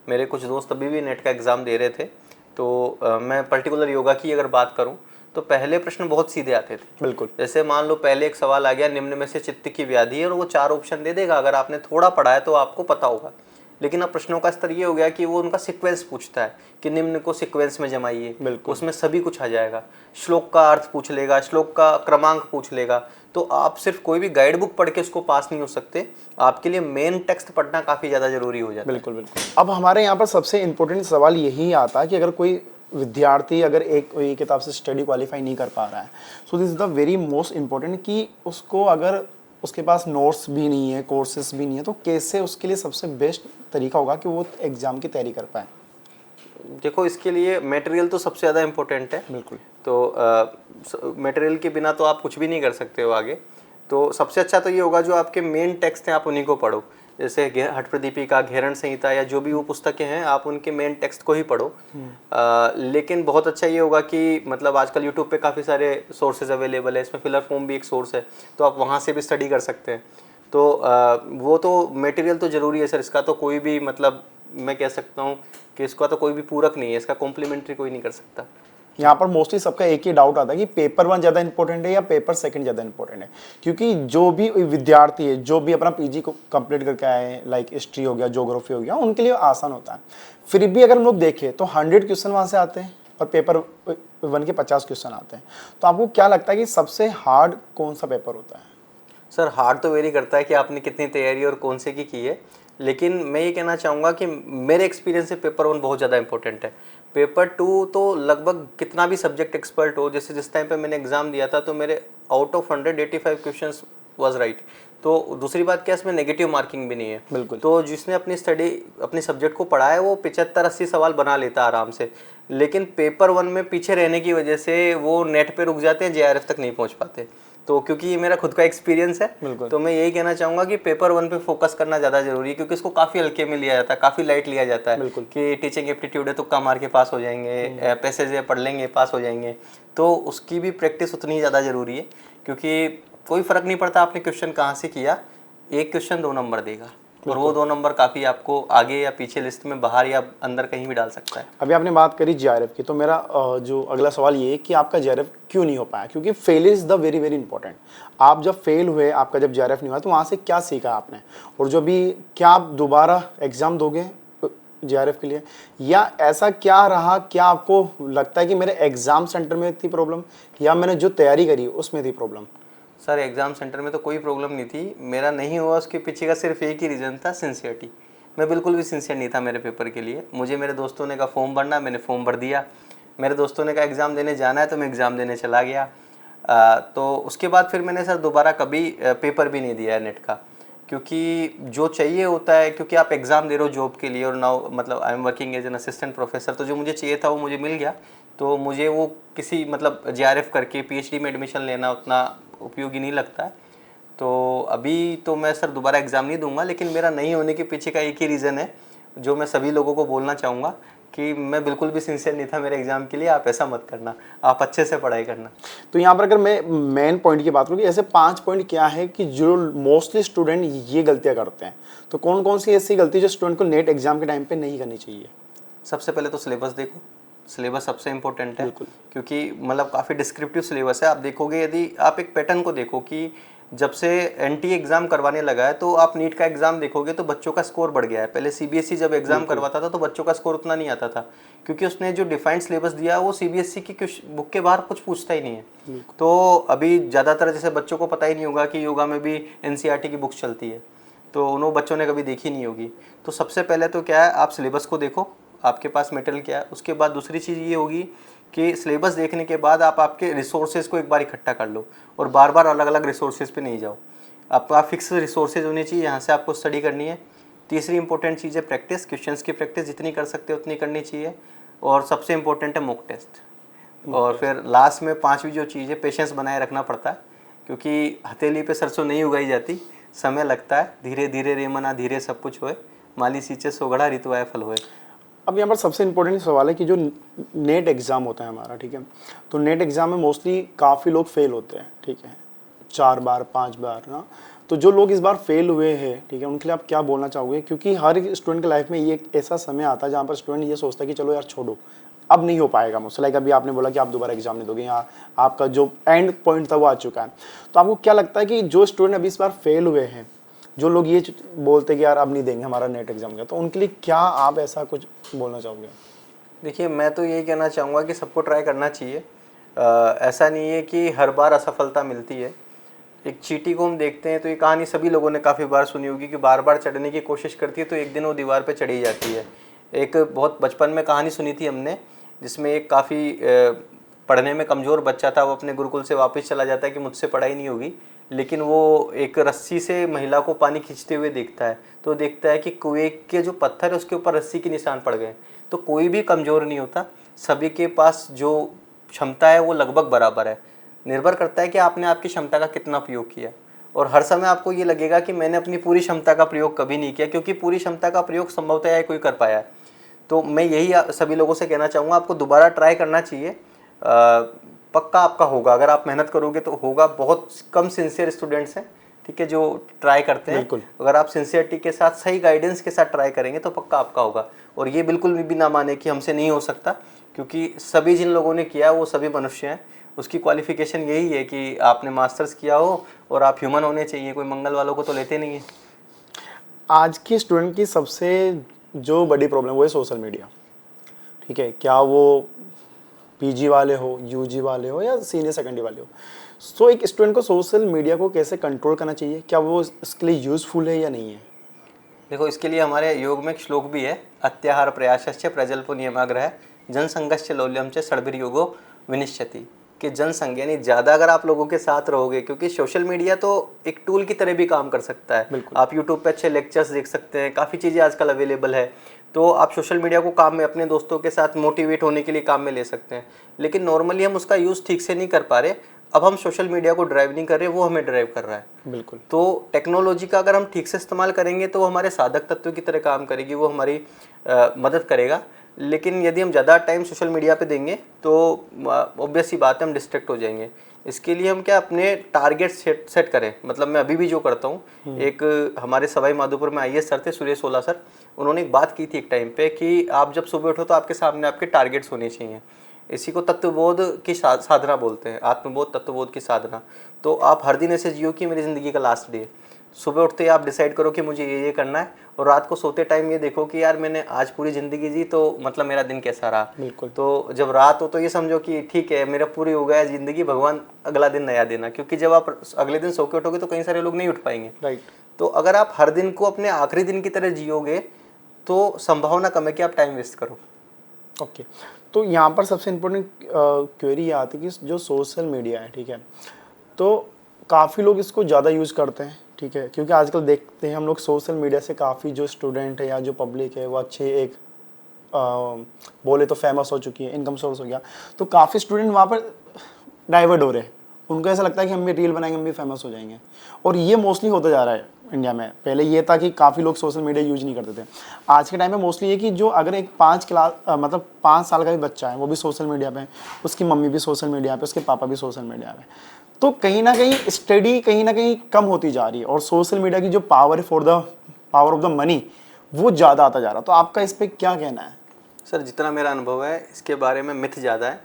मेरे कुछ दोस्त अभी भी नेट का एग्ज़ाम दे रहे थे, तो मैं पर्टिकुलर योगा की अगर बात करूं तो पहले प्रश्न बहुत सीधे आते थे। बिल्कुल। जैसे मान लो पहले एक सवाल आ गया, निम्न में से चित्त की व्याधि है, और वो 4 ऑप्शन दे देगा। अगर आपने थोड़ा पढ़ा है तो आपको पता होगा। लेकिन अब प्रश्नों का स्तर ये हो गया कि वो उनका सीक्वेंस पूछता है कि निम्न को सीक्वेंस में जमाइए, उसमें सभी कुछ आ जाएगा। श्लोक का अर्थ पूछ लेगा, श्लोक का क्रमांक पूछ लेगा। तो आप सिर्फ कोई भी गाइड बुक पढ़ के उसको पास नहीं हो सकते, आपके लिए मेन टेक्स्ट पढ़ना काफ़ी ज़्यादा जरूरी हो जाता है। बिल्कुल बिल्कुल। अब हमारे यहाँ पर सबसे इम्पोर्टेंट सवाल यही आता है कि अगर कोई विद्यार्थी अगर एक कोई किताब से स्टडी क्वालिफाई नहीं कर पा रहा है, so this is the very most important कि उसको अगर उसके पास नोट्स भी नहीं है, कोर्सेज भी नहीं है, तो कैसे उसके लिए सबसे बेस्ट तरीका होगा कि वो एग्ज़ाम की तैयारी कर पाए? देखो इसके लिए मटेरियल तो सबसे ज़्यादा इम्पोर्टेंट है। बिल्कुल। तो मटेरियल के बिना तो आप कुछ भी नहीं कर सकते हो आगे। तो सबसे अच्छा तो ये होगा जो आपके मेन टेक्स्ट हैं आप उन्हीं को पढ़ो। जैसे हठ प्रदीपिका, घेरण संहिता या जो भी वो पुस्तकें हैं, आप उनके मेन टेक्स्ट को ही पढ़ो। लेकिन बहुत अच्छा ये होगा कि मतलब आजकल यूट्यूब पे काफ़ी सारे सोर्सेज अवेलेबल है, इसमें फिलर फॉर्म भी एक सोर्स है, तो आप वहाँ से भी स्टडी कर सकते हैं। तो वो तो मटेरियल तो ज़रूरी है सर। इसका तो कोई भी मतलब मैं कह सकता हूँ कि इसका तो कोई भी पूरक नहीं है, इसका कॉम्प्लीमेंट्री कोई नहीं कर सकता। यहाँ पर मोस्टली सबका एक ही डाउट आता है कि पेपर 1 ज़्यादा इंपॉर्टेंट है या पेपर 2 ज़्यादा इंपॉर्टेंट है, क्योंकि जो भी विद्यार्थी है जो भी अपना पीजी को कंप्लीट करके आए हैं, लाइक हिस्ट्री हो गया, ज्योग्राफी हो गया, उनके लिए आसान होता है। फिर भी अगर हम लोग देखें तो 100 क्वेश्चन वहाँ से आते हैं और पेपर 1 के 50 क्वेश्चन आते हैं। तो आपको क्या लगता है कि सबसे हार्ड कौन सा पेपर होता है? सर हार्ड तो वेरी करता है कि आपने कितनी तैयारी और कौन से की है, लेकिन मैं ये कहना चाहूँगा कि मेरे एक्सपीरियंस से पेपर 1 बहुत ज़्यादा इंपॉर्टेंट है। पेपर 2 तो लगभग कितना भी सब्जेक्ट एक्सपर्ट हो, जैसे जिस टाइम पे मैंने एग्ज़ाम दिया था तो मेरे out of 185 questions was right. तो दूसरी बात क्या, इसमें नेगेटिव मार्किंग भी नहीं है। बिल्कुल। तो जिसने अपनी स्टडी अपने सब्जेक्ट को पढ़ा है वो 75-80 सवाल बना लेता है आराम से। लेकिन पेपर 1 में पीछे रहने की वजह से वो नेट पे रुक जाते हैं, जेआरएफ तक नहीं पहुँच पाते। तो क्योंकि ये मेरा खुद का एक्सपीरियंस है, तो मैं यही कहना चाहूँगा कि पेपर 1 पे फोकस करना ज़्यादा जरूरी है, क्योंकि इसको काफ़ी हल्के में लिया जाता है, काफ़ी लाइट लिया जाता है कि टीचिंग एप्टीट्यूड है, तुक्का मार के पास हो जाएंगे, पैसेज है पढ़ लेंगे पास हो जाएंगे। तो उसकी भी प्रैक्टिस उतनी ज़्यादा ज़रूरी है, क्योंकि कोई फ़र्क नहीं पड़ता आपने क्वेश्चन कहाँ से किया, एक क्वेश्चन 2 नंबर देगा, और वो 2 नंबर काफ़ी आपको आगे या पीछे लिस्ट में बाहर या अंदर कहीं भी डाल सकता है। अभी आपने बात करी जेआरएफ की, तो मेरा जो अगला सवाल ये है कि आपका जेआरएफ क्यों नहीं हो पाया? क्योंकि fail is the very very important. आप जब फेल हुए, आपका जब जेआरएफ नहीं हुआ, तो वहाँ से क्या सीखा आपने? और जो भी क्या आप दोबारा एग्ज़ाम दोगे जेआरएफ के लिए, या ऐसा क्या रहा, क्या आपको लगता है कि मेरे एग्ज़ाम सेंटर में थी प्रॉब्लम या मैंने जो तैयारी करी उसमें थी प्रॉब्लम? सर एग्ज़ाम सेंटर में तो कोई प्रॉब्लम नहीं थी, मेरा नहीं हुआ उसके पीछे का सिर्फ एक ही रीज़न था, सिंसियरिटी। मैं बिल्कुल भी सिंसियर नहीं था मेरे पेपर के लिए। मुझे मेरे दोस्तों ने कहा फॉर्म भरना, मैंने फॉर्म भर दिया। मेरे दोस्तों ने कहा एग्ज़ाम देने जाना है, तो मैं एग्ज़ाम देने चला गया। तो उसके बाद फिर मैंने सर दोबारा कभी पेपर भी नहीं दिया है नेट का, क्योंकि जो चाहिए होता है, क्योंकि आप एग्ज़ाम दे रहे हो जॉब के लिए, और नाउ मतलब I am working as an assistant professor, तो जो मुझे चाहिए था वो मुझे मिल गया। तो मुझे वो किसी मतलब जेआरएफ करके पीएचडी में एडमिशन लेना उतना उपयोगी नहीं लगता है। तो अभी तो मैं सर दोबारा एग्ज़ाम नहीं दूंगा, लेकिन मेरा नहीं होने के पीछे का एक ही रीज़न है जो मैं सभी लोगों को बोलना चाहूँगा कि मैं बिल्कुल भी सिंसियर नहीं था मेरे एग्ज़ाम के लिए। आप ऐसा मत करना, आप अच्छे से पढ़ाई करना। तो यहाँ पर अगर मैं मेन पॉइंट की बात करूँ कि ऐसे 5 पॉइंट क्या है कि जो मोस्टली स्टूडेंट ये गलतियाँ करते हैं, तो कौन कौन सी ऐसी गलती जो स्टूडेंट को नेट एग्जाम के टाइम पे नहीं करनी चाहिए? सबसे पहले तो सिलेबस देखो, सिलेबस सबसे इम्पोर्टेंट है, बिल्कुल। क्योंकि मतलब काफ़ी डिस्क्रिप्टिव सिलेबस है। आप देखोगे, यदि आप एक पैटर्न को देखो कि जब से एनटीए एग्ज़ाम करवाने लगा है, तो आप नीट का एग्ज़ाम देखोगे तो बच्चों का स्कोर बढ़ गया है। पहले सीबीएसई जब एग्ज़ाम करवाता था तो बच्चों का स्कोर उतना नहीं आता था, क्योंकि उसने जो डिफाइंड सिलेबस दिया वो सीबीएसई की बुक के बाहर कुछ पूछता ही नहीं है। तो अभी ज़्यादातर जैसे बच्चों को पता ही नहीं होगा कि योगा में भी एनसीईआरटी की बुक्स चलती है, तो उन बच्चों ने कभी देखी नहीं होगी। तो सबसे पहले तो क्या है, आप सिलेबस को देखो, आपके पास मटेरियल क्या है। उसके बाद दूसरी चीज़ ये होगी कि सिलेबस देखने के बाद आप आपके रिसोर्सेज को एक बार इकट्ठा कर लो और बार बार अलग अलग रिसोर्सेज पे नहीं जाओ। आपका फिक्स रिसोर्सेज होने चाहिए, यहाँ से आपको स्टडी करनी है। तीसरी इंपॉर्टेंट चीज़ है प्रैक्टिस, क्वेश्चंस की प्रैक्टिस जितनी कर सकते हो उतनी करनी चाहिए। और सबसे इंपॉर्टेंट है मॉक टेस्ट। और फिर लास्ट में पांचवी जो चीज़ है, पेशेंस बनाए रखना पड़ता है, क्योंकि हथेली पे सरसों नहीं उगाई जाती, समय लगता है। धीरे धीरे रे मना धीरे सब कुछ होए, माली सींचे सोगड़ा ऋतु आए फल होए। अब यहाँ पर सबसे इम्पोर्टेंट सवाल है कि जो नेट एग्ज़ाम होता है हमारा, ठीक है, तो नेट एग्ज़ाम में मोस्टली काफ़ी लोग फेल होते हैं, ठीक है, 4 बार 5 बार ना। तो जो लोग इस बार फेल हुए हैं, ठीक है, उनके लिए आप क्या बोलना चाहोगे? क्योंकि हर एक स्टूडेंट की लाइफ में ये एक ऐसा समय आता है जहाँ पर स्टूडेंट ये सोचता है कि चलो यार छोड़ो, अब नहीं हो पाएगा मुझसे। लाइक अभी आपने बोला कि आप दोबारा एग्जाम नहीं दोगे, या आपका जो एंड पॉइंट था वो आ चुका है। तो आपको क्या लगता है कि जो स्टूडेंट अभी इस बार फेल हुए हैं, जो लोग ये बोलते हैं कि यार अब नहीं देंगे हमारा नेट एग्जाम का, तो उनके लिए क्या आप ऐसा कुछ बोलना चाहोगे? देखिए, मैं तो यही कहना चाहूँगा कि सबको ट्राई करना चाहिए। ऐसा नहीं है कि हर बार असफलता मिलती है। एक चींटी को हम देखते हैं तो ये कहानी सभी लोगों ने काफ़ी बार सुनी होगी कि बार बार चढ़ने की कोशिश करती है तो एक दिन वो दीवार पे चढ़ी जाती है। एक बहुत बचपन में कहानी सुनी थी हमने, जिसमें एक काफ़ी पढ़ने में कमज़ोर बच्चा था, वो अपने गुरुकुल से वापस चला जाता है कि मुझसे पढ़ाई नहीं होगी, लेकिन वो एक रस्सी से महिला को पानी खींचते हुए देखता है, तो देखता है कि कुएं के जो पत्थर है उसके ऊपर रस्सी के निशान पड़ गए। तो कोई भी कमज़ोर नहीं होता, सभी के पास जो क्षमता है वो लगभग बराबर है। निर्भर करता है कि आपने आपकी क्षमता का कितना प्रयोग किया। और हर समय आपको ये लगेगा कि मैंने अपनी पूरी क्षमता का प्रयोग कभी नहीं किया, क्योंकि पूरी क्षमता का प्रयोग संभवतः कोई कर पाया है। तो मैं यही सभी लोगों से कहना चाहूँगा, आपको दोबारा ट्राई करना चाहिए। पक्का आपका होगा, अगर आप मेहनत करोगे तो होगा। बहुत कम सिंसियर स्टूडेंट्स हैं, ठीक है, जो ट्राई करते हैं। बिल्कुल। अगर आप सिंसियरिटी के साथ, सही गाइडेंस के साथ ट्राई करेंगे तो पक्का आपका होगा। और ये बिल्कुल भी ना माने कि हमसे नहीं हो सकता, क्योंकि सभी जिन लोगों ने किया वो सभी मनुष्य हैं। उसकी क्वालिफिकेशन यही है कि आपने मास्टर्स किया हो और आप ह्यूमन होने चाहिए, कोई मंगल वालों को तो लेते नहीं है। आज के स्टूडेंट की सबसे जो बड़ी प्रॉब्लम वो है सोशल मीडिया, ठीक है, क्या वो पीजी वाले हो, यूजी वाले हो या सीनियर सेकेंडरी वाले हो। सो एक स्टूडेंट को सोशल मीडिया को कैसे कंट्रोल करना चाहिए, क्या वो इसके लिए यूज़फुल है या नहीं है? देखो, इसके लिए हमारे योग में एक श्लोक भी है, अत्याहार प्रयासश्च प्रजल्पो नियमाग्रह जनसंगश्च लौल्यम च षड्भिर्योगो विनिश्यति। कि जनसंग यानी ज़्यादा अगर आप लोगों के साथ रहोगे, क्योंकि सोशल मीडिया तो एक टूल की तरह भी काम कर सकता है। आप यूट्यूब पे अच्छे लेक्चर्स देख सकते हैं, काफ़ी चीज़ें आजकल अवेलेबल है। तो आप सोशल मीडिया को काम में, अपने दोस्तों के साथ मोटिवेट होने के लिए काम में ले सकते हैं। लेकिन नॉर्मली हम उसका यूज़ ठीक से नहीं कर पा रहे। अब हम सोशल मीडिया को ड्राइव नहीं कर रहे, वो हमें ड्राइव कर रहा है। बिल्कुल। तो टेक्नोलॉजी का अगर हम ठीक से इस्तेमाल करेंगे तो वो हमारे साधक तत्व की तरह काम करेगी, वो हमारी मदद करेगा। लेकिन यदि हम ज़्यादा टाइम सोशल मीडिया पे देंगे तो ऑब्वियस सी बात है, हम डिस्ट्रैक्ट हो जाएंगे। इसके लिए हम क्या अपने टारगेट सेट करें। मतलब मैं अभी भी जो करता हूँ, एक हमारे सवाई माधोपुर में आईएएस सर थे, सुरेश ओला सर, उन्होंने एक बात की थी एक टाइम पे कि आप जब सुबह उठो तो आपके सामने आपके टारगेट्स होने चाहिए। इसी को तत्वबोध की साधना बोलते हैं, आत्मबोध तत्वबोध की साधना। तो आप हर दिन ऐसे जियो कि मेरी ज़िंदगी का लास्ट डे। सुबह उठते ही आप डिसाइड करो कि मुझे ये करना है, और रात को सोते टाइम ये देखो कि यार मैंने आज पूरी ज़िंदगी जी, तो मतलब मेरा दिन कैसा रहा। बिल्कुल। तो जब रात हो तो ये समझो कि ठीक है, मेरा पूरी हो गया ज़िंदगी, भगवान अगला दिन नया देना। क्योंकि जब आप अगले दिन सो के उठोगे तो कई सारे लोग नहीं उठ पाएंगे। राइट। तो अगर आप हर दिन को अपने आखिरी दिन की तरह जियोगे तो संभावना कम है कि आप टाइम वेस्ट करो। ओके। तो यहाँ पर सबसे इम्पोर्टेंट क्वेरी ये आती है कि जो सोशल मीडिया है, ठीक है, तो काफ़ी लोग इसको ज़्यादा यूज़ करते हैं, ठीक है, क्योंकि आजकल देखते हैं हम लोग सोशल मीडिया से काफ़ी जो स्टूडेंट है या जो पब्लिक है वो अच्छे एक बोले तो फेमस हो चुकी है, इनकम सोर्स हो गया, तो काफ़ी स्टूडेंट वहाँ पर डाइवर्ट हो रहे हैं, उनको ऐसा लगता है कि हम भी रील बनाएंगे, हम भी फेमस हो जाएंगे। और ये मोस्टली होता जा रहा है इंडिया में। पहले ये था कि काफ़ी लोग सोशल मीडिया यूज नहीं करते थे। आज के टाइम में मोस्टली ये कि जो अगर एक 5 साल का भी बच्चा है वो भी सोशल मीडिया पे, उसकी मम्मी भी सोशल मीडिया पे, उसके पापा भी सोशल मीडिया पे। तो कहीं ना कहीं स्टडी कहीं ना कहीं कम होती जा रही है, और सोशल मीडिया की जो पावर है for the power of the money वो ज़्यादा आता जा रहा है। तो आपका इस पर क्या कहना है? सर जितना मेरा अनुभव है इसके बारे में मिथ ज़्यादा है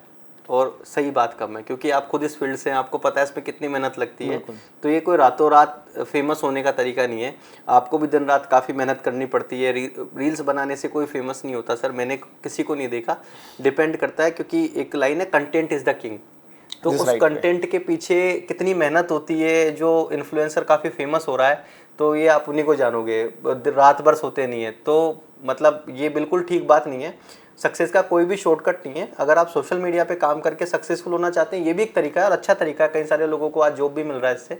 और सही बात कम है, क्योंकि आप खुद इस फील्ड से हैं, आपको पता है इस पर कितनी मेहनत लगती है। तो ये कोई रातों रात फेमस होने का तरीका नहीं है, आपको भी दिन रात काफ़ी मेहनत करनी पड़ती है। रील्स बनाने से कोई फेमस नहीं होता सर, मैंने किसी को नहीं देखा। डिपेंड करता है, क्योंकि एक लाइन है कंटेंट इज़ द किंग। तो उस कंटेंट के पीछे कितनी मेहनत होती है। जो इन्फ्लुएंसर काफ़ी फेमस हो रहा है तो ये आप उन्हीं को जानोगे, रात भर सोते नहीं है। तो मतलब ये बिल्कुल ठीक बात नहीं है। सक्सेस का कोई भी शॉर्टकट नहीं है। अगर आप सोशल मीडिया पे काम करके सक्सेसफुल होना चाहते हैं, ये भी एक तरीका है और अच्छा तरीका है। कई सारे लोगों को आज जॉब भी मिल रहा है इससे,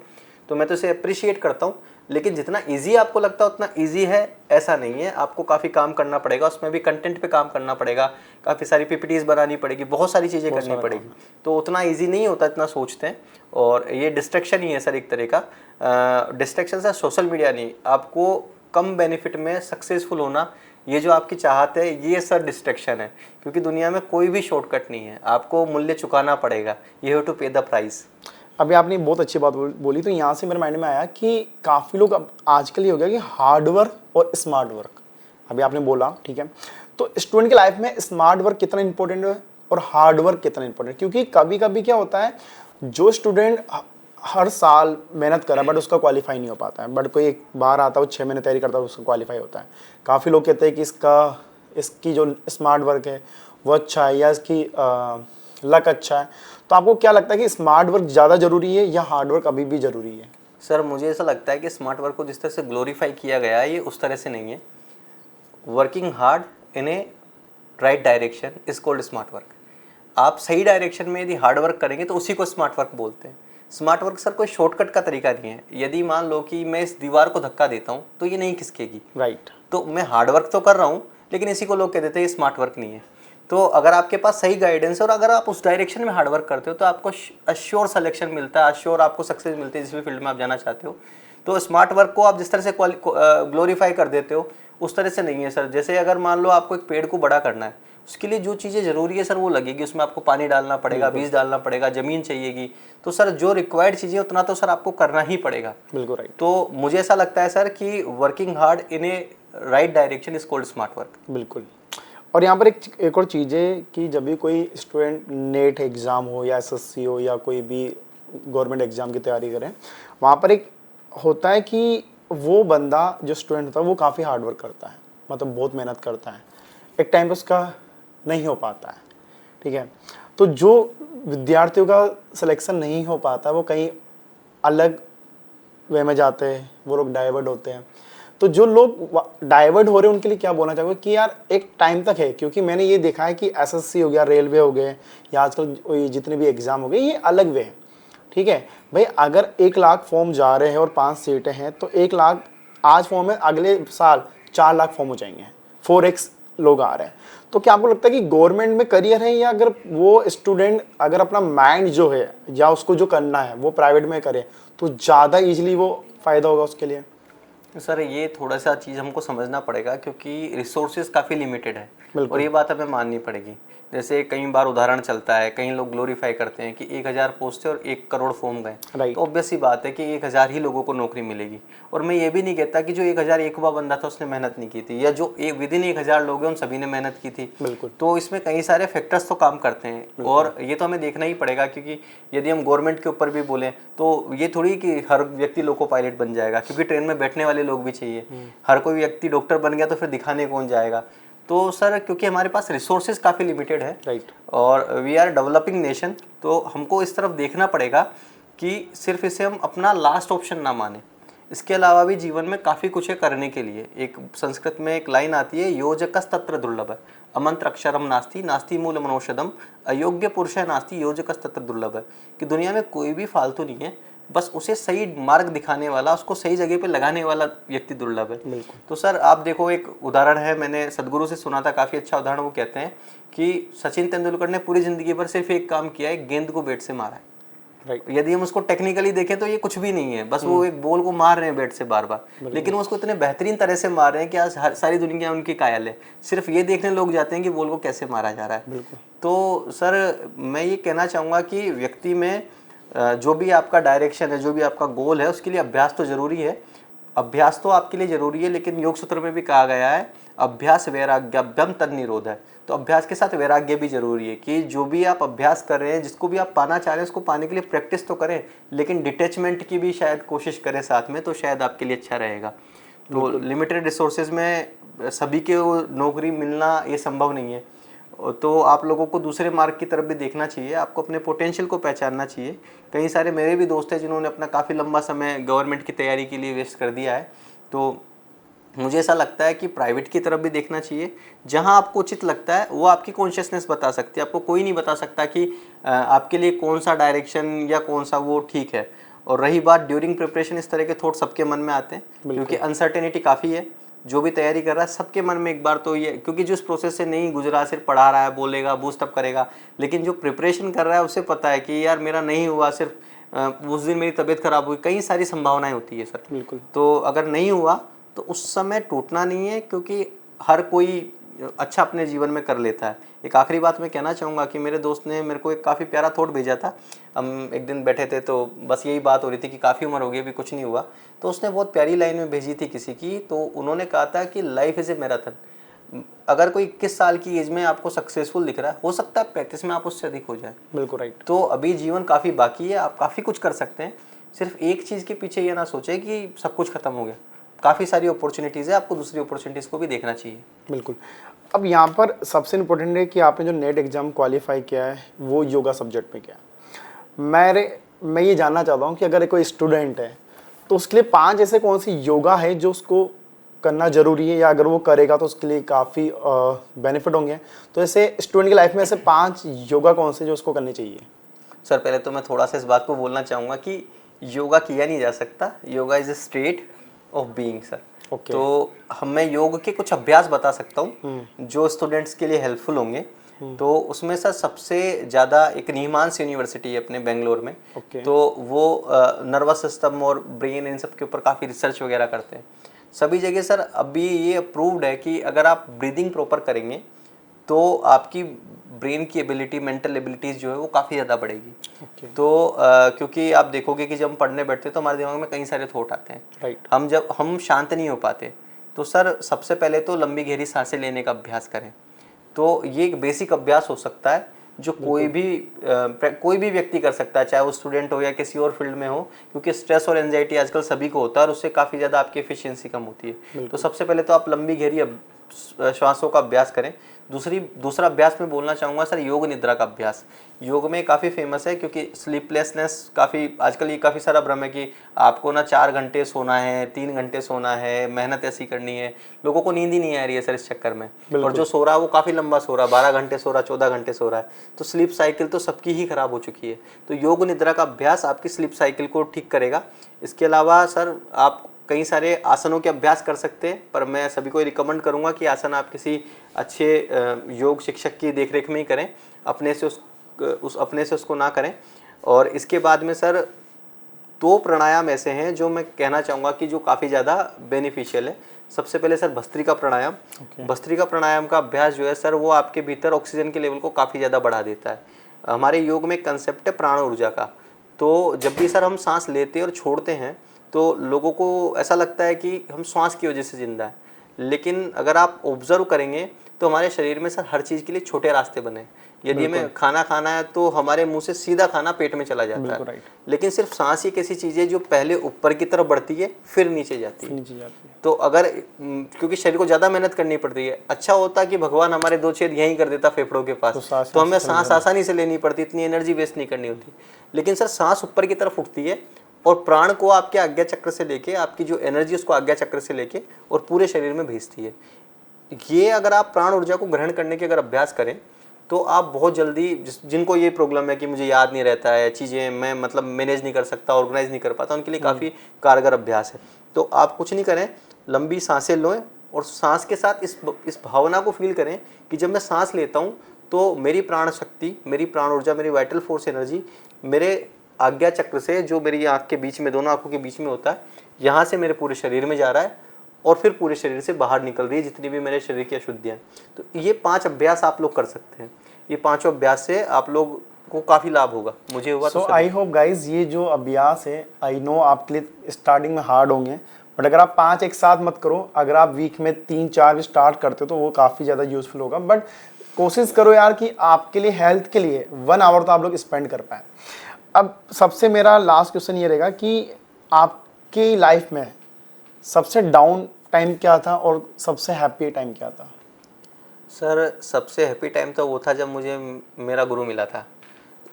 तो मैं तो इसे अप्रिशिएट करता हूँ। लेकिन जितना इजी आपको लगता है उतना इजी है ऐसा नहीं है। आपको काफ़ी काम करना पड़ेगा, उसमें भी कंटेंट पे काम करना पड़ेगा, काफ़ी सारी पीपीटीज बनानी पड़ेगी, बहुत सारी चीज़ें करनी पड़ेगी। तो उतना ईजी नहीं होता इतना सोचते हैं। और ये डिस्ट्रैक्शन ही है सर एक तरह का। डिस्ट्रैक्शन सर सोशल मीडिया नहीं, आपको कम बेनिफिट में सक्सेसफुल होना, ये जो आपकी चाहत है ये सर डिस्ट्रैक्शन है। क्योंकि दुनिया में कोई भी शॉर्टकट नहीं है, आपको मूल्य चुकाना पड़ेगा। यू हैव टू पे द प्राइस। अभी आपने बहुत अच्छी बात बोली, तो यहाँ से मेरे माइंड में आया कि काफ़ी लोग अब आजकल ये हो गया कि हार्ड वर्क और स्मार्ट वर्क, अभी आपने बोला ठीक है। तो स्टूडेंट की लाइफ में स्मार्ट वर्क कितना इंपॉर्टेंट है और हार्ड वर्क कितना इंपॉर्टेंट है? क्योंकि कभी कभी क्या होता है, जो स्टूडेंट हर साल मेहनत करा बट उसका क्वालिफाई नहीं हो पाता है, बट कोई एक बार आता है वो 6 महीने तैयारी करता है उसका क्वालिफाई होता है। काफ़ी लोग कहते हैं कि इसकी जो स्मार्ट वर्क है वो अच्छा है या इसकी लक अच्छा है। तो आपको क्या लगता है कि स्मार्ट वर्क ज़्यादा ज़रूरी है या हार्ड वर्क अभी भी ज़रूरी है? सर मुझे ऐसा लगता है कि स्मार्ट वर्क को जिस तरह से ग्लोरीफाई किया गया है ये उस तरह से नहीं है। Working hard in A right direction is called smart work. आप सही डायरेक्शन में यदि हार्ड वर्क करेंगे तो उसी को स्मार्ट वर्क बोलते हैं। स्मार्ट वर्क सर कोई शॉर्टकट का तरीका नहीं है। यदि मान लो कि मैं इस दीवार को धक्का देता हूँ तो ये नहीं खिसकेगी, राइट। तो मैं हार्ड वर्क तो कर रहा हूँ, लेकिन इसी को लोग कह देते हैं स्मार्ट वर्क नहीं है। तो अगर आपके पास सही गाइडेंस है और अगर आप उस डायरेक्शन में हार्ड वर्क करते हो तो आपको अश्योर सिलेक्शन मिलता है, अश्योर आपको सक्सेस मिलती है जिस भी फील्ड में आप जाना चाहते हो। तो स्मार्ट वर्क को आप जिस तरह से ग्लोरीफाई कर देते हो उस तरह से नहीं है सर। जैसे अगर मान लो आपको एक पेड़ को बड़ा करना है, उसके लिए जो चीज़ें ज़रूरी है सर वो लगेगी। उसमें आपको पानी डालना पड़ेगा, बीज डालना पड़ेगा, ज़मीन चाहिएगी। तो सर जो रिक्वायर्ड चीज़ें उतना तो सर आपको करना ही पड़ेगा। बिल्कुल राइट। तो मुझे ऐसा लगता है सर कि working hard in A right direction is called smart work. बिल्कुल। और यहाँ पर एक और चीज़ है कि जब भी कोई स्टूडेंट नेट एग्ज़ाम हो या एसएससी हो या कोई भी गवर्नमेंट एग्ज़ाम की तैयारी करें, वहाँ पर एक होता है कि वो बंदा जो स्टूडेंट होता है वो काफ़ी हार्ड वर्क करता है, मतलब बहुत मेहनत करता है, एक टाइम पर उसका नहीं हो पाता है, ठीक है। तो जो विद्यार्थियों का सिलेक्शन नहीं हो पाता वो कहीं अलग वे में जाते हैं, वो लोग डाइवर्ट होते हैं। तो जो लोग डाइवर्ट हो रहे हैं उनके लिए क्या बोलना चाहोगे कि यार एक टाइम तक है? क्योंकि मैंने ये देखा है कि एसएससी हो गया, रेलवे हो गए या आजकल जितने भी एग्ज़ाम हो गए ये अलग वे हैं, ठीक है भाई। अगर 1 लाख फॉर्म जा रहे हैं और 5 सीटें हैं तो 1 लाख आज फॉर्म है, अगले साल 4 लाख फॉर्म हो जाएंगे, 4x लोग आ रहे हैं। तो क्या आपको लगता है कि गवर्नमेंट में करियर है, या अगर वो स्टूडेंट अगर अपना माइंड जो है या उसको जो करना है वो प्राइवेट में करे तो ज़्यादा ईजिली वो फ़ायदा होगा उसके लिए? सर ये थोड़ा सा चीज़ हमको समझना पड़ेगा, क्योंकि रिसोर्सेज काफ़ी लिमिटेड है और ये बात हमें माननी पड़ेगी। जैसे कई बार उदाहरण चलता है, कई लोग ग्लोरीफाई करते हैं कि 1000 पोस्ट है और 1 करोड़ फॉर्म गए, तो ऑब्वियस सी बात है कि 1000 ही लोगों को नौकरी मिलेगी। और मैं ये भी नहीं कहता कि जो 1001वां बंदा था उसने मेहनत नहीं की थी, या जो विद इन 1000 लोग हैं उन सभी ने मेहनत की थी। बिल्कुल। तो इसमें कई सारे फैक्टर्स तो काम करते हैं और ये तो हमें देखना ही पड़ेगा। क्योंकि यदि हम गवर्नमेंट के ऊपर भी बोलें तो ये थोड़ी कि हर व्यक्ति लोको पायलट बन जाएगा, क्योंकि ट्रेन में बैठने वाले लोग भी चाहिए। हर कोई व्यक्ति डॉक्टर बन गया तो फिर दिखाने कौन जाएगा? तो सर क्योंकि हमारे पास रिसोर्सेज काफ़ी लिमिटेड है, राइट, और वी आर डेवलपिंग नेशन, तो हमको इस तरफ देखना पड़ेगा कि सिर्फ इसे हम अपना लास्ट ऑप्शन ना माने। इसके अलावा भी जीवन में काफ़ी कुछ है करने के लिए। एक संस्कृत में एक लाइन आती है, योजकस्तत्र दुर्लभ अमंत्र अक्षरम नास्ति नास्ति मूल मनोषदम अयोग्य पुरुष नास्ति योजकस्तत्र दुर्लभ, कि दुनिया में कोई भी फालतू नहीं है, बस उसे सही मार्ग दिखाने वाला, उसको सही जगह पे लगाने वाला व्यक्ति दुर्लभ है। तो सर आप देखो, एक उदाहरण है, मैंने सदगुरु से सुना था, काफ़ी अच्छा उदाहरण। वो कहते हैं कि सचिन तेंदुलकर ने पूरी ज़िंदगी भर सिर्फ एक काम किया है, गेंद को बैट से मारा है। Right. यदि हम उसको टेक्निकली देखें तो ये कुछ भी नहीं है, बस वो एक बॉल को मार रहे हैं बैट से बार बार, लेकिन वो उसको इतने बेहतरीन तरह से मार रहे हैं कि आज सारी दुनिया उनकी कायल है, सिर्फ ये देखने लोग जाते हैं कि बॉल को कैसे मारा जा रहा है। तो सर मैं ये कहना चाहूँगा कि व्यक्ति में जो भी आपका डायरेक्शन है, जो भी आपका गोल है, उसके लिए अभ्यास तो ज़रूरी है। अभ्यास तो आपके लिए ज़रूरी है, लेकिन योग सूत्र में भी कहा गया है अभ्यास वैराग्याभ्याम तद निरोध है। तो अभ्यास के साथ वैराग्य भी जरूरी है कि जो भी आप अभ्यास कर रहे हैं, जिसको भी आप पाना चाह रहे हैं, उसको पाने के लिए प्रैक्टिस तो करें, लेकिन डिटैचमेंट की भी शायद कोशिश करें साथ में, तो शायद आपके लिए अच्छा रहेगा। तो लिमिटेड रिसोर्सेज में सभी के वो नौकरी मिलना ये संभव नहीं है, तो आप लोगों को दूसरे मार्ग की तरफ भी देखना चाहिए, आपको अपने पोटेंशियल को पहचानना चाहिए। कई सारे मेरे भी दोस्त हैं जिन्होंने अपना काफ़ी लंबा समय गवर्नमेंट की तैयारी के लिए वेस्ट कर दिया है। तो मुझे ऐसा लगता है कि प्राइवेट की तरफ भी देखना चाहिए, जहां आपको उचित लगता है वो आपकी कॉन्शियसनेस बता सकती है। आपको कोई नहीं बता सकता कि आपके लिए कौन सा डायरेक्शन या कौन सा वो ठीक है। और रही बात ड्यूरिंग प्रिपरेशन, इस तरह के थॉट सबके मन में आते हैं, क्योंकि अनसर्टेनिटी काफ़ी है। जो भी तैयारी कर रहा है सबके मन में एक बार तो ये, क्योंकि जो इस प्रोसेस से नहीं गुजरा, सिर्फ पढ़ा रहा है, बोलेगा, बूस्टअप करेगा, लेकिन जो प्रिपरेशन कर रहा है उसे पता है कि यार मेरा नहीं हुआ, सिर्फ उस दिन मेरी तबीयत खराब हुई, कई सारी संभावनाएं होती है सर। बिल्कुल। तो अगर नहीं हुआ तो उस समय टूटना नहीं है, क्योंकि हर कोई अच्छा अपने जीवन में कर लेता है। एक आखिरी बात मैं कहना चाहूँगा कि मेरे दोस्त ने मेरे को एक काफ़ी प्यारा थॉट भेजा था। हम एक दिन बैठे थे तो बस यही बात हो रही थी कि काफ़ी उम्र हो गई, अभी कुछ नहीं हुआ, तो उसने बहुत प्यारी लाइन में भेजी थी किसी की। तो उन्होंने कहा था कि लाइफ इज़ ए मैराथन। अगर कोई 21 साल की एज में आपको सक्सेसफुल दिख रहा है, हो सकता है 35 में आप उससे अधिक हो जाए। बिल्कुल राइट। तो अभी जीवन काफ़ी बाकी है, आप काफ़ी कुछ कर सकते हैं। सिर्फ एक चीज़ के पीछे ये ना सोचें कि सब कुछ खत्म हो गया, काफ़ी सारी अपॉर्चुनिटीज़ है, आपको दूसरी अपॉर्चुनिटीज़ को भी देखना चाहिए। बिल्कुल। अब यहाँ पर सबसे इम्पोर्टेंट है कि आपने जो नेट एग्ज़ाम क्वालिफाई किया है वो योगा सब्जेक्ट में किया। मैं ये जानना चाहता हूँ कि अगर कोई स्टूडेंट है तो उसके लिए 5 ऐसे कौन सी योगा है जो उसको करना ज़रूरी है, या अगर वो करेगा तो उसके लिए काफ़ी बेनिफिट होंगे। तो ऐसे स्टूडेंट की लाइफ में ऐसे 5 योगा कौन से जो उसको करनी चाहिए? सर पहले तो मैं थोड़ा सा इस बात को बोलना चाहूँगा कि योगा किया नहीं जा सकता, yoga is a state of being sir. Okay. तो मैं योग के कुछ अभ्यास बता सकता हूँ जो स्टूडेंट्स के लिए हेल्पफुल होंगे। तो उसमें सर सबसे ज़्यादा एक निमांस यूनिवर्सिटी है अपने बेंगलोर में। Okay. तो वो नर्वस सिस्टम और ब्रेन इन सब के ऊपर काफ़ी रिसर्च वगैरह करते हैं सभी जगह सर। अभी ये अप्रूव्ड है कि अगर आप ब्रीदिंग प्रॉपर करेंगे तो आपकी ब्रेन की एबिलिटी, मेंटल एबिलिटीज़ जो है वो काफ़ी ज़्यादा बढ़ेगी। Okay. तो क्योंकि आप देखोगे कि जब हम पढ़ने बैठते हैं तो हमारे दिमाग में कई सारे थॉट आते हैं। Right. जब हम शांत नहीं हो पाते, तो सर सबसे पहले तो लंबी गहरी सांसें लेने का अभ्यास करें। तो ये एक बेसिक अभ्यास हो सकता है जो कोई भी व्यक्ति कर सकता है, चाहे वो स्टूडेंट हो या किसी और फील्ड में हो, क्योंकि स्ट्रेस और एंजाइटी आजकल सभी को होता है और उससे काफ़ी ज़्यादा आपकी एफिशिएंसी कम होती है। तो सबसे पहले तो आप लंबी गहरी श्वासों का अभ्यास करें। दूसरा अभ्यास में बोलना चाहूँगा सर, योग निद्रा का अभ्यास योग में काफ़ी फेमस है, क्योंकि स्लीपलेसनेस काफ़ी आजकल ये काफ़ी सारा भ्रम है कि आपको ना 4 घंटे सोना है, 3 घंटे सोना है, मेहनत ऐसी करनी है। लोगों को नींद ही नहीं आ रही है सर इस चक्कर में, और जो सो रहा है वो काफ़ी लंबा सो रहा है, 12 घंटे सो रहा है, 14 घंटे सो रहा है। तो स्लीप साइकिल तो सबकी ही ख़राब हो चुकी है। तो योग निद्रा का अभ्यास आपकी स्लीप साइकिल को ठीक करेगा। इसके अलावा सर आप कई सारे आसनों के अभ्यास कर सकते हैं, पर मैं सभी को रिकमेंड करूंगा कि आसन आप किसी अच्छे योग शिक्षक की देखरेख में ही करें, अपने से उसको ना करें। और इसके बाद में सर 2 प्राणायाम ऐसे हैं जो मैं कहना चाहूँगा कि जो काफ़ी ज़्यादा बेनिफिशियल है। सबसे पहले सर भस्त्रिका प्राणायाम। भस्त्रिका प्राणायाम का अभ्यास जो है सर वो आपके भीतर ऑक्सीजन के लेवल को काफ़ी ज़्यादा बढ़ा देता है। हमारे योग में एक कंसेप्ट है प्राण ऊर्जा का। तो जब भी सर हम सांस लेते और छोड़ते हैं तो लोगों को ऐसा लगता है कि हम श्वास की वजह से जिंदा है, लेकिन अगर आप ऑब्जर्व करेंगे तो हमारे शरीर में सर हर चीज़ के लिए छोटे रास्ते बने। यदि हमें खाना खाना है तो हमारे मुंह से सीधा खाना पेट में चला जाता है, लेकिन सिर्फ सांस ही एक ऐसी चीज़ है जो पहले ऊपर की तरफ बढ़ती है फिर नीचे जाती है। तो अगर क्योंकि शरीर को ज़्यादा मेहनत करनी पड़ती है, अच्छा होता कि भगवान हमारे 2 छेद यहीं कर देता फेफड़ों के पास, तो हमें सांस आसानी से लेनी पड़ती, इतनी एनर्जी वेस्ट नहीं करनी होती। लेकिन सर सांस ऊपर की तरफ उठती है और प्राण को आपके आज्ञा चक्र से लेके, आपकी जो एनर्जी उसको आज्ञा चक्र से लेके और पूरे शरीर में भेजती है। ये अगर आप प्राण ऊर्जा को ग्रहण करने के अगर अभ्यास करें तो आप बहुत जल्दी, जिनको ये प्रॉब्लम है कि मुझे याद नहीं रहता है चीज़ें, मैं मतलब मैनेज नहीं कर सकता, ऑर्गेनाइज नहीं कर पाता, उनके लिए काफ़ी कारगर अभ्यास है। तो आप कुछ नहीं करें, लंबी सांसें लें और सांस के साथ इस भावना को फील करें कि जब मैं सांस लेता हूँ तो मेरी प्राण शक्ति, मेरी प्राण ऊर्जा, मेरी वाइटल फोर्स एनर्जी मेरे आज्ञा चक्र से, जो मेरी आँख के बीच में, दोनों आँखों के बीच में होता है, यहाँ से मेरे पूरे शरीर में जा रहा है और फिर पूरे शरीर से बाहर निकल रही है जितनी भी मेरे शरीर की अशुद्धियाँ। तो ये 5 अभ्यास आप लोग कर सकते हैं। ये 5 अभ्यास से आप लोग को काफ़ी लाभ होगा, मुझे हुआ। सो आई होप गाइज ये जो अभ्यास है, आई नो आपके लिए स्टार्टिंग में हार्ड होंगे, बट अगर आप 5 एक साथ मत करो, अगर आप वीक में 3-4 भी स्टार्ट करते हो तो वो काफ़ी ज़्यादा यूजफुल होगा। बट कोशिश करो यार कि आपके लिए, हेल्थ के लिए 1 आवर तो आप लोग स्पेंड कर पाएँ। अब सबसे मेरा लास्ट क्वेश्चन ये रहेगा कि आपकी लाइफ में सबसे डाउन टाइम क्या था और सबसे हैप्पी टाइम क्या था? सर सबसे हैप्पी टाइम तो वो था जब मुझे मेरा गुरु मिला था।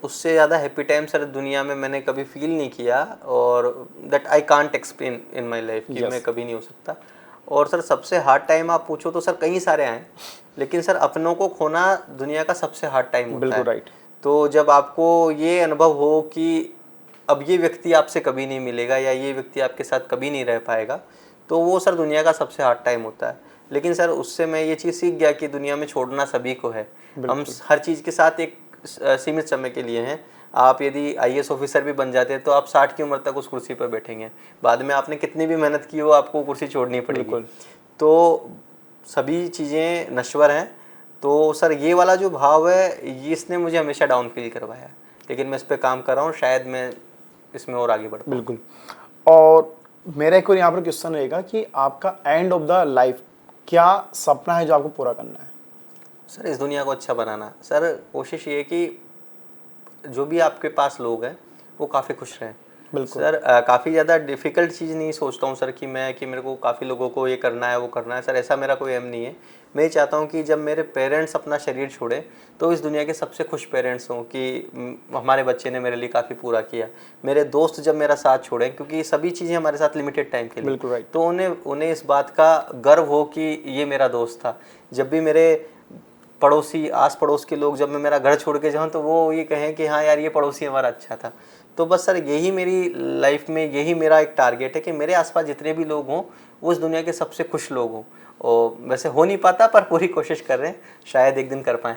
उससे ज़्यादा हैप्पी टाइम सर दुनिया में मैंने कभी फील नहीं किया, और that I can't explain in my life कि मैं कभी नहीं हो सकता। और सर सबसे हार्ड टाइम आप पूछो तो सर कई सारे आए, लेकिन सर अपनों को खोना दुनिया का सबसे हार्ड टाइम होता है। बिल्कुल राइट। तो जब आपको ये अनुभव हो कि अब ये व्यक्ति आपसे कभी नहीं मिलेगा या ये व्यक्ति आपके साथ कभी नहीं रह पाएगा, तो वो सर दुनिया का सबसे हार्ड टाइम होता है। लेकिन सर उससे मैं ये चीज़ सीख गया कि दुनिया में छोड़ना सभी को है। हम हर चीज़ के साथ एक सीमित समय के लिए हैं। आप यदि IAS ऑफिसर भी बन जाते हैं तो आप 60 की उम्र तक उस कुर्सी पर बैठेंगे, बाद में आपने कितनी भी मेहनत की हो आपको कुर्सी छोड़नी पड़ेगी। तो सभी चीज़ें नश्वर हैं। तो सर ये वाला जो भाव है, ये इसने मुझे हमेशा डाउन फील करवाया, लेकिन मैं इस पर काम कर रहा हूँ, शायद मैं इसमें और आगे बढ़ पाऊँ। बिल्कुल। और मेरा एक और यहाँ पर क्वेश्चन रहेगा कि आपका एंड ऑफ द लाइफ क्या सपना है जो आपको पूरा करना है? सर इस दुनिया को अच्छा बनाना। सर कोशिश ये है कि जो भी आपके पास लोग हैं वो काफ़ी खुश रहें। बिल्कुल सर काफ़ी ज़्यादा डिफ़िकल्ट चीज़ नहीं सोचता हूँ सर कि मेरे को काफ़ी लोगों को ये करना है वो करना है। सर ऐसा मेरा कोई एम नहीं है। मैं ये चाहता हूँ कि जब मेरे पेरेंट्स अपना शरीर छोड़े तो इस दुनिया के सबसे खुश पेरेंट्स हों कि हमारे बच्चे ने मेरे लिए काफ़ी पूरा किया। मेरे दोस्त जब मेरा साथ छोड़ें, क्योंकि सभी चीज़ें हमारे साथ लिमिटेड टाइम के लिए, बिल्कुल राइट। तो उन्हें इस बात का गर्व हो कि ये मेरा दोस्त था। जब भी मेरे पड़ोसी, आस पड़ोस के लोग, जब मैं मेरा घर छोड़ के जाऊँ तो वो ये कहें कि हाँ यार ये पड़ोसी हमारा अच्छा था। तो बस सर यही मेरी लाइफ में, यही मेरा एक टारगेट है कि मेरे आसपास जितने भी लोग हों वो इस दुनिया के सबसे खुश लोग हों। और वैसे हो नहीं पाता पर पूरी कोशिश कर रहे हैं, शायद एक दिन कर पाएँ।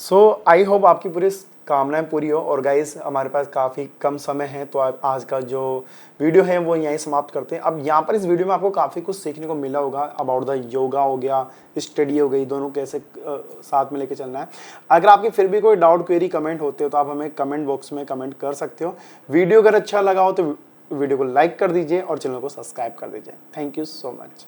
सो आई होप आपकी पूरी कामनाएं पूरी हो। और गाइस हमारे पास काफ़ी कम समय है, तो आज का जो वीडियो है वो यहीं समाप्त करते हैं। अब यहाँ पर इस वीडियो में आपको काफ़ी कुछ सीखने को मिला होगा अबाउट द योगा हो गया, स्टडी हो गई, दोनों कैसे साथ में लेके चलना है। अगर आपके फिर भी कोई डाउट, क्वेरी, कमेंट होते हो तो आप हमें कमेंट बॉक्स में कमेंट कर सकते हो। वीडियो अगर अच्छा लगा हो तो वीडियो को लाइक कर दीजिए और चैनल को सब्सक्राइब कर दीजिए। Thank you so much.